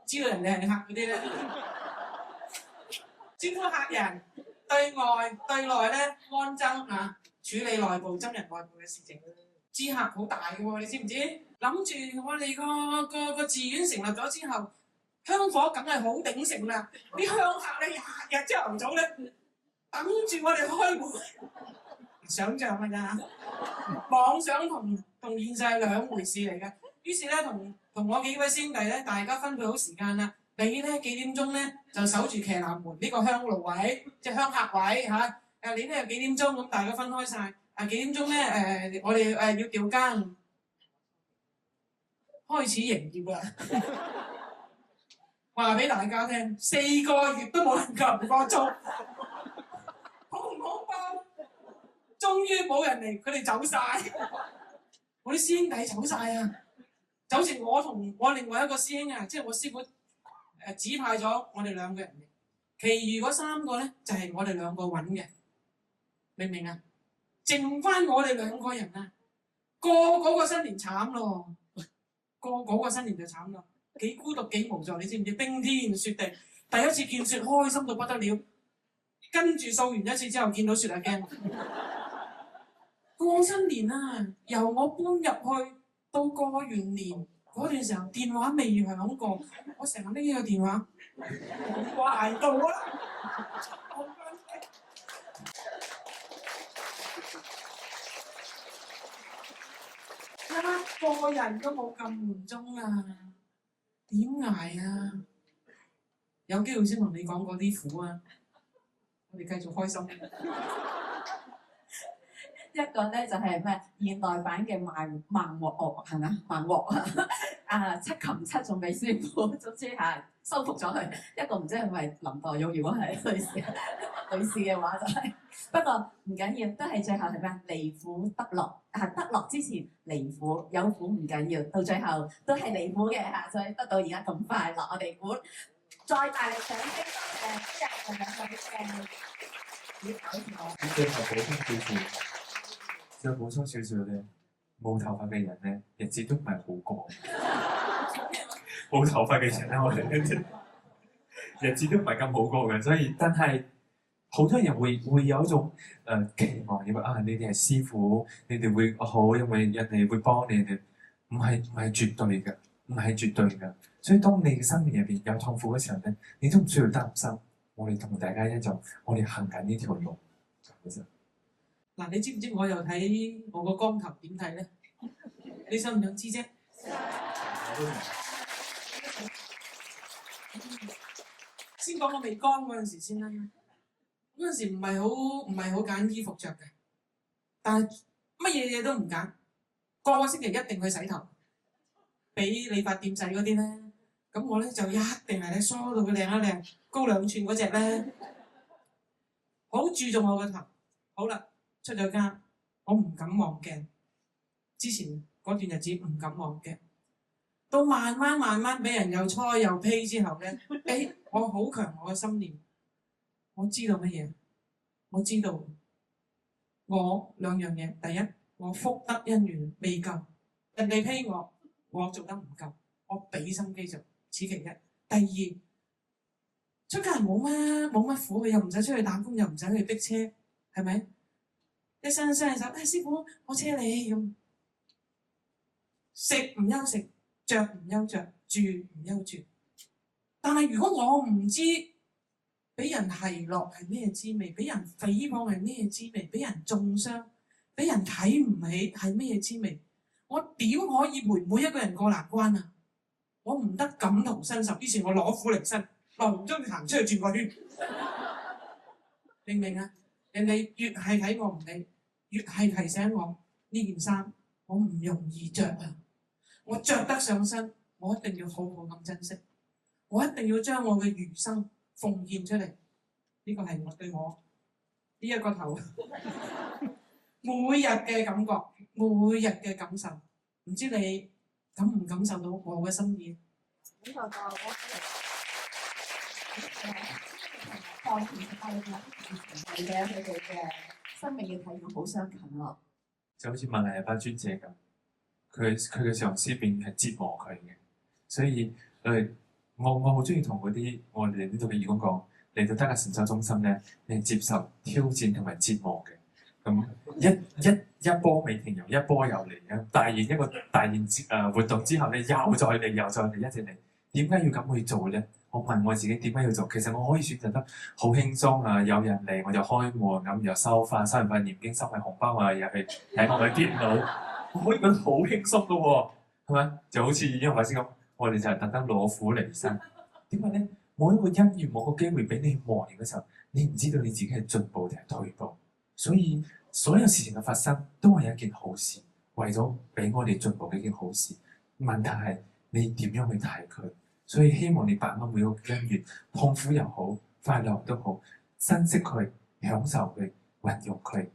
知道人哋係客嗰啲咧，招呼客人。對外對內咧安爭啊，處理內部爭人外部嘅事情。知客好大嘅喎，你知唔知？諗住我哋個寺院成立咗之後，香火梗係好鼎盛啦。啲香客咧日日朝頭早咧等住我哋開會，想像㗎咋？妄想同現實係兩回事嚟嘅。於是咧同我幾位師兄弟咧，大家分配好時間啦。你咧幾點鐘咧就守住騎南門呢個香爐位，即係香客位嚇。你咧幾點鐘咁大家分開晒。幾點鐘咧我哋要調更，開始營業啦。話俾大家聽，4個月都冇人夠過租，恐唔恐怖？終於冇人嚟，佢哋走晒。我啲師兄弟走晒啊！就好似我同我另外一個師兄啊，即係我師傅。指派咗我哋2個人嘅，其餘嗰3個咧就係我哋2個揾嘅，明唔明啊？剩翻我哋2個人啊，個新年慘咯，個新年就慘咯，幾孤獨幾無助，你知唔知？冰天雪地，第一次見雪開心到不得了，跟住掃完一次之後見到雪就驚。過新年啊，由我搬入去到過完年。嗰段時候電話未響過，我成日拎呢個電話，壞到啦！一個人都冇咁滿足啊，點捱啊？有機會先同你講嗰啲苦啊！我哋繼續開心。一個咧就係咩現代版嘅慢鑊係咪啊？慢鑊啊，7擒7仲俾師傅總之係收復咗佢。一個唔知係咪林黛玉，如果係女士嘅話就係、是。不過唔緊要，都係最後係咩啊？離苦得樂啊！得樂之前離苦，有苦唔緊要，到最後都係離苦嘅嚇，所以得到而家咁快樂。我哋鼓再大力掌聲，多謝今日嘅最後補充少少。再補充少少咧，冇頭髮嘅人咧，日子都唔係好過。冇頭髮嘅人咧，我哋日子都唔係咁好過嘅，所以但係好多人會有一種期望，因為你哋係師傅，你哋會好，因為人哋會幫你哋，唔係絕對嘅，唔係絕對嘅。所以當你嘅生命入邊有痛苦嘅時候咧，你都唔需要擔心。我哋同大家一齊，我哋行緊呢條路，其實。嗱，你知唔知我又睇我個光頭點睇咧？你想唔想知啫？先講我未光嗰陣時先啦。嗰陣時唔係好揀衣服着嘅，但係乜嘢都唔揀，個星期一定去洗頭，俾理髮店仔嗰啲咧。咁我咧就一定係咧梳到佢靚一靚，高2寸嗰隻咧，好注重我個頭。好啦。出咗家，我唔敢望鏡。之前嗰段日子唔敢望鏡，到慢慢俾人又搓又批之後咧，我好強我嘅心念，我知道乜嘢？我知道我2樣嘢。第一，我福德因緣未夠，人哋批我做得唔夠，我俾心機做，此其一。第二，出家人冇乜苦嘅，又唔使出去打工，又唔使去逼車，係咪？一伸手，師傅，我車你咁，食唔憂食，着唔憂着，住唔憂住。但係如果我唔知俾人奚落係咩滋味，俾人誹謗係咩滋味，俾人中傷，俾人睇唔起係咩滋味，我點可以陪每一個人過難關啊？我唔得感同身受，於是我攞苦嚟辛，攞唔中意行出去轉個圈，明唔明啊？人哋越係睇我唔理，越係提醒我呢件衫我唔容易着啊！我着得上身，我一定要好好咁珍惜，我一定要將我嘅餘生奉獻出嚟。呢個係我對我呢一個頭每日嘅感覺，每日嘅感受。唔知你感唔感受到我嘅心意？感受到我當其實係嘅，佢哋嘅生命嘅體驗好相近咯。就好似馬來亞班專姐咁，佢嘅上司並係折磨佢嘅，所以我好中意同嗰啲我哋呢度嘅義工講，嚟到德格禪修中心咧，你係接受挑戰同埋折磨嘅。咁一波未停，一波又嚟嘅。大型活動之後咧，又再嚟，又再嚟，一直嚟。點解要咁去做咧？我問我自己點解要做？其實我可以選擇得好輕鬆啊！有人嚟我就開門咁，又收完塊念經，收埋紅包啊，入去睇我嘅電腦，我可以覺得好輕鬆噶喎，係咪？就好似因為頭先咁，我哋就係特登攞苦嚟辛。點解咧？冇一個因緣，冇個機會俾你磨練嘅時候，你唔知道你自己係進步定係退步。所以所有事情嘅發生都係一件好事，為咗俾我哋進步嘅一件好事。問題係你點樣去睇佢？所以希望你把握每個因緣，痛苦又好，快樂都好，珍惜佢，享受佢，運用佢。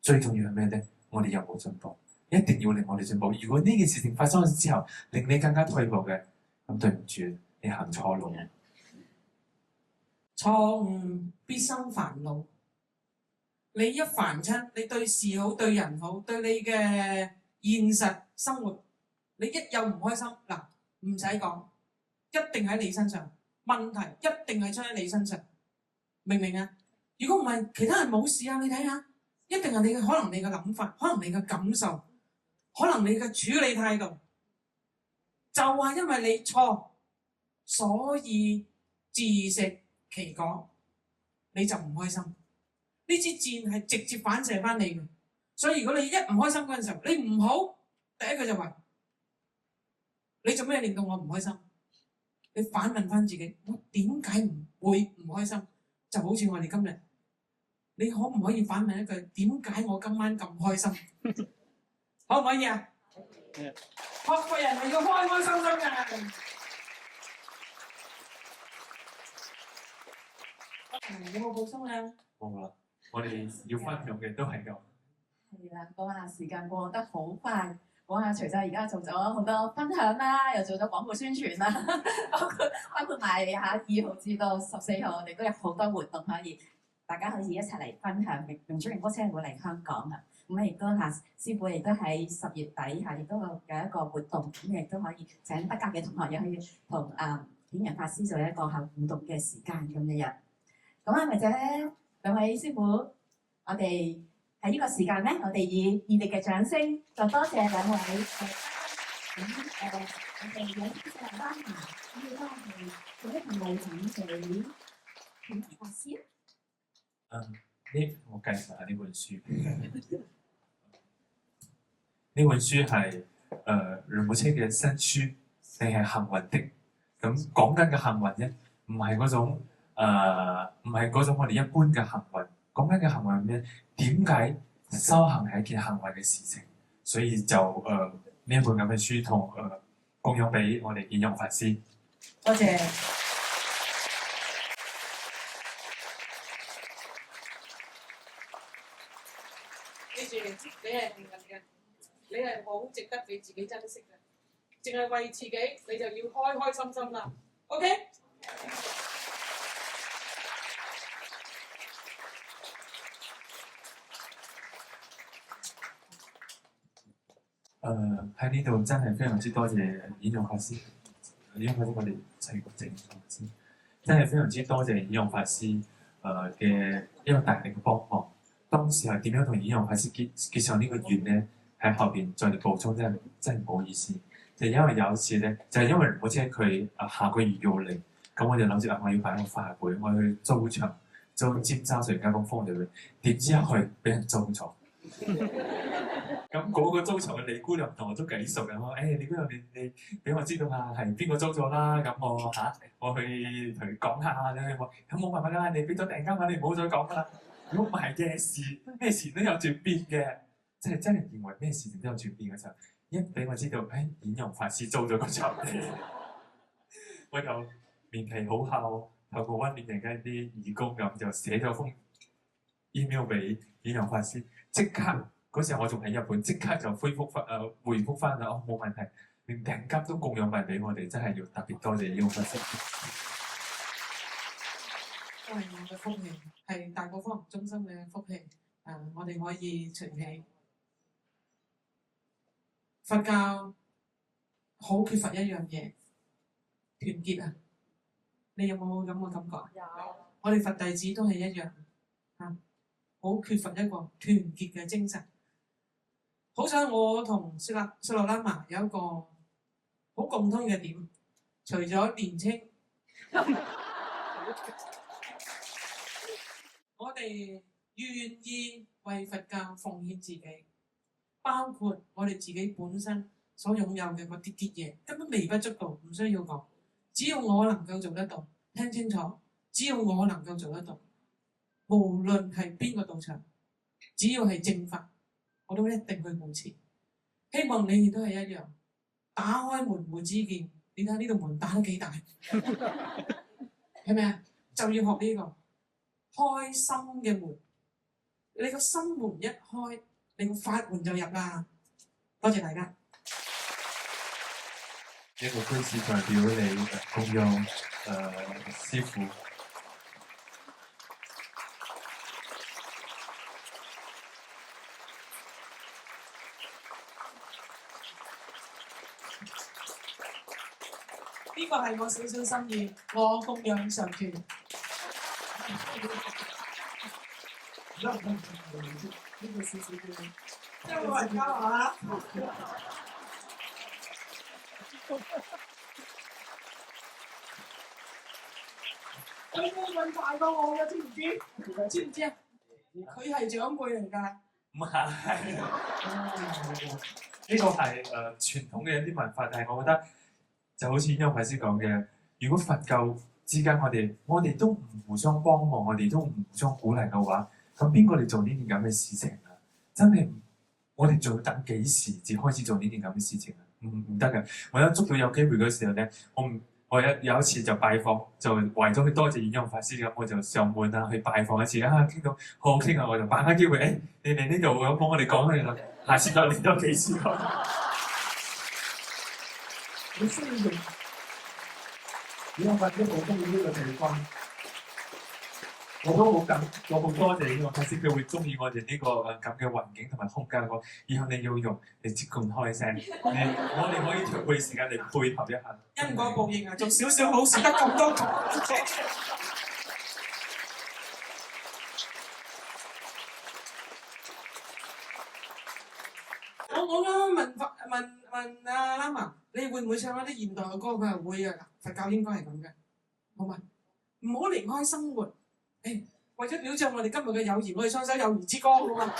最重要係咩咧？我哋有冇進步？一定要令我哋進步。如果呢件事情發生咗之後，令你更加退步嘅，咁對唔住，你行錯路。錯誤必生煩惱。你一煩親，你對事好，對人好，對你嘅現實生活，你一有唔開心，嗱，唔使講，一定喺你身上，問題一定係出喺你身上，明唔明啊？如果唔係，其他人冇事啊，你睇下，一定係你嘅，可能你嘅諗法，可能你嘅感受，可能你嘅處理態度，就係因為你錯，所以自食其果，你就唔開心。呢支箭係直接反射翻你嘅，所以如果你一唔開心嗰陣時候，你唔好第一句就話：你做咩令到我唔開心？你反問翻自己，我點解唔會唔開心？就好似我哋今日，你可唔可以反問一句：點解我今晚咁開心？可唔可以啊？學個人係要開開心心㗎。有冇補充啊？冇啦。我哋要分享嘅都係咁。係啦，講下時間過得好快，講下徐仔而家做咗好多分享啦，又做咗廣告宣傳啦，包括埋嚇2號至到14號，我哋都有好多活動可以，大家可以一齊嚟分享。容祖兒波車會嚟香港啊，咁亦都嚇師傅亦都喺10月底嚇，亦都有一個活動，咁亦都可以請德格嘅同學又可以同顯揚法師做一個嚇互動嘅時間咁嘅樣。咁係咪就咧？兩位師傅，我哋喺呢個時間咧，我哋以熱烈嘅掌聲，就多謝兩位我哋有啲嘅班員，咁亦都係做一份禮品俾顯揚法師。我介紹下呢本書。呢本書係仁波切嘅新書，定係幸運的？咁講緊嘅幸運咧，唔係嗰種。唔係嗰種我哋一般嘅幸運，講緊嘅幸運係咩？點解修行係一件幸運嘅事情？所以就呢一本咁嘅書同供養俾我哋顯揚法師。多謝。記住，你係幸運嘅，你係好值得你自己珍惜嘅，淨係為自己，你就要開開心心啦。OK？喺呢度真係非常之多謝顯揚法師，顯揚法師我哋齊國正法師，真係非常之多謝顯揚法師嘅一個大力嘅幫忙。當時係點樣同顯揚法師結上呢個緣咧？喺後邊再嚟補充，真係唔好意思。就因為有一次咧，就係因為仁波切佢下個月要嚟，咁我就諗住我要辦一個法會，我去租場，租尖沙咀間公風嚟嘅，點知一去俾人租咗。咁嗰個租場嘅李姑娘同我都幾熟嘅，我話李姑娘你俾我知道下係邊個租咗啦，咁我去同佢講下咁冇辦法啦，你俾咗訂金啦，你唔好再講啦。如果唔係嘅事，咩事都有轉變嘅，即係真係認為咩事情都有轉變嘅時候，一俾我知道，演陽法師租咗個場地，我就面皮好厚，透過溫暖人嘅一啲義工咁就寫咗封 email 俾演陽法師，即刻嗰時候我仲喺日本，即刻就回覆翻啦，冇問題，連訂金都供養埋俾我哋，真係要特別多謝演陽法師。都係我嘅福氣，係大埔科學中心嘅福氣。我哋可以存起。佛教好缺乏一樣嘢，團結啊！你有冇咁嘅感覺啊？有。我哋佛弟子都係一樣好缺乏一個團結嘅精神。好彩我同雪落喇嘛有一個好共通嘅點，除咗年青。我哋願意為佛教奉獻自己，包括我哋自己本身所擁有嘅嗰啲嘢，根本微不足道，唔需要講。只要我能夠做得到，聽清楚，只要我能夠做得到，無論係邊個道場，只要係正法，我都一定去保持。希望你哋都係一樣，打開門戶之見，你睇下呢度門打得幾大，係咪啊？就要學呢個。開心嘅門，你個心門一開，你個法門就入啦。多謝大家。一個居士代表你供養師父。呢個係我少少心意，我供養上團。呢個少少嘅，即係冇人交啊！佢冇咁大過我嘅，知唔知？知唔知啊？佢係長輩嚟㗎。唔係，呢個係傳統嘅一啲文化，但係我覺得就好似因為法師講嘅，如果佛教之間我哋都唔互相幫忙，我哋都唔互相鼓勵嘅話，咁邊個嚟做呢件咁嘅事情啊？真係我哋仲要等幾時至開始做呢件咁嘅事情啊？唔得嘅！我一捉到有機會嗰時候咧，我有一次就拜訪，就為咗去多謝演陽法師咁，我就上門去拜訪一次傾到好好傾啊，我就把握機會，你嚟呢度咁幫我哋講啦，下次再嚟多幾次。你需要用演陽法師好中意呢個地方。我都好多謝呢個法師，佢會中意我哋呢個咁嘅環境同埋空間。以後你要用，你即管開聲，我哋可以調配時間嚟配合一下。因果報應啊，做少少好事得咁多講。我啱啱問阿喇嘛，你會唔會唱一啲現代嘅歌？佢話會啊，佛教應該係咁嘅，好嘛？唔好離開生活。為咗表彰我哋今日嘅友誼，我哋唱首友誼之歌好嘛？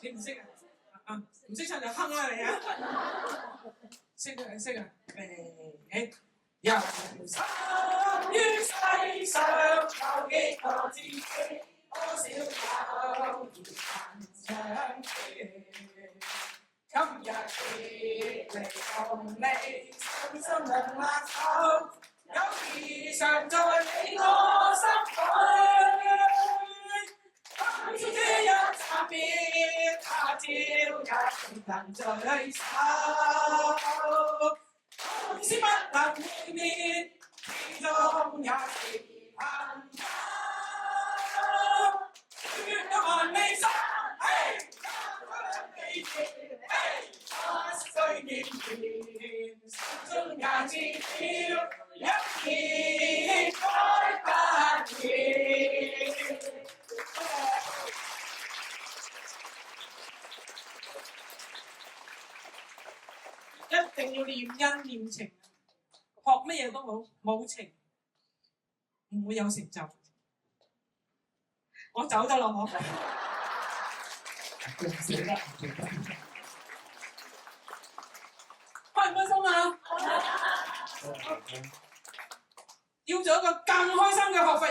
你唔識啊？唔識唱就哼啦你啊！識啊！人生於世上有幾個知己，多少友誼恨相記。今日別離共你，心心兩握手，友誼常在你我心裏。今朝一暫別，他朝一能聚首。縱使不能會面，始終也是朋友。願有萬里山，不需見面，心中也知曉，一見開不見。一定要念恩念情，學乜嘢都冇情，唔會有成就。我走得落學費。開唔開心啊？要咗一個更開心嘅學費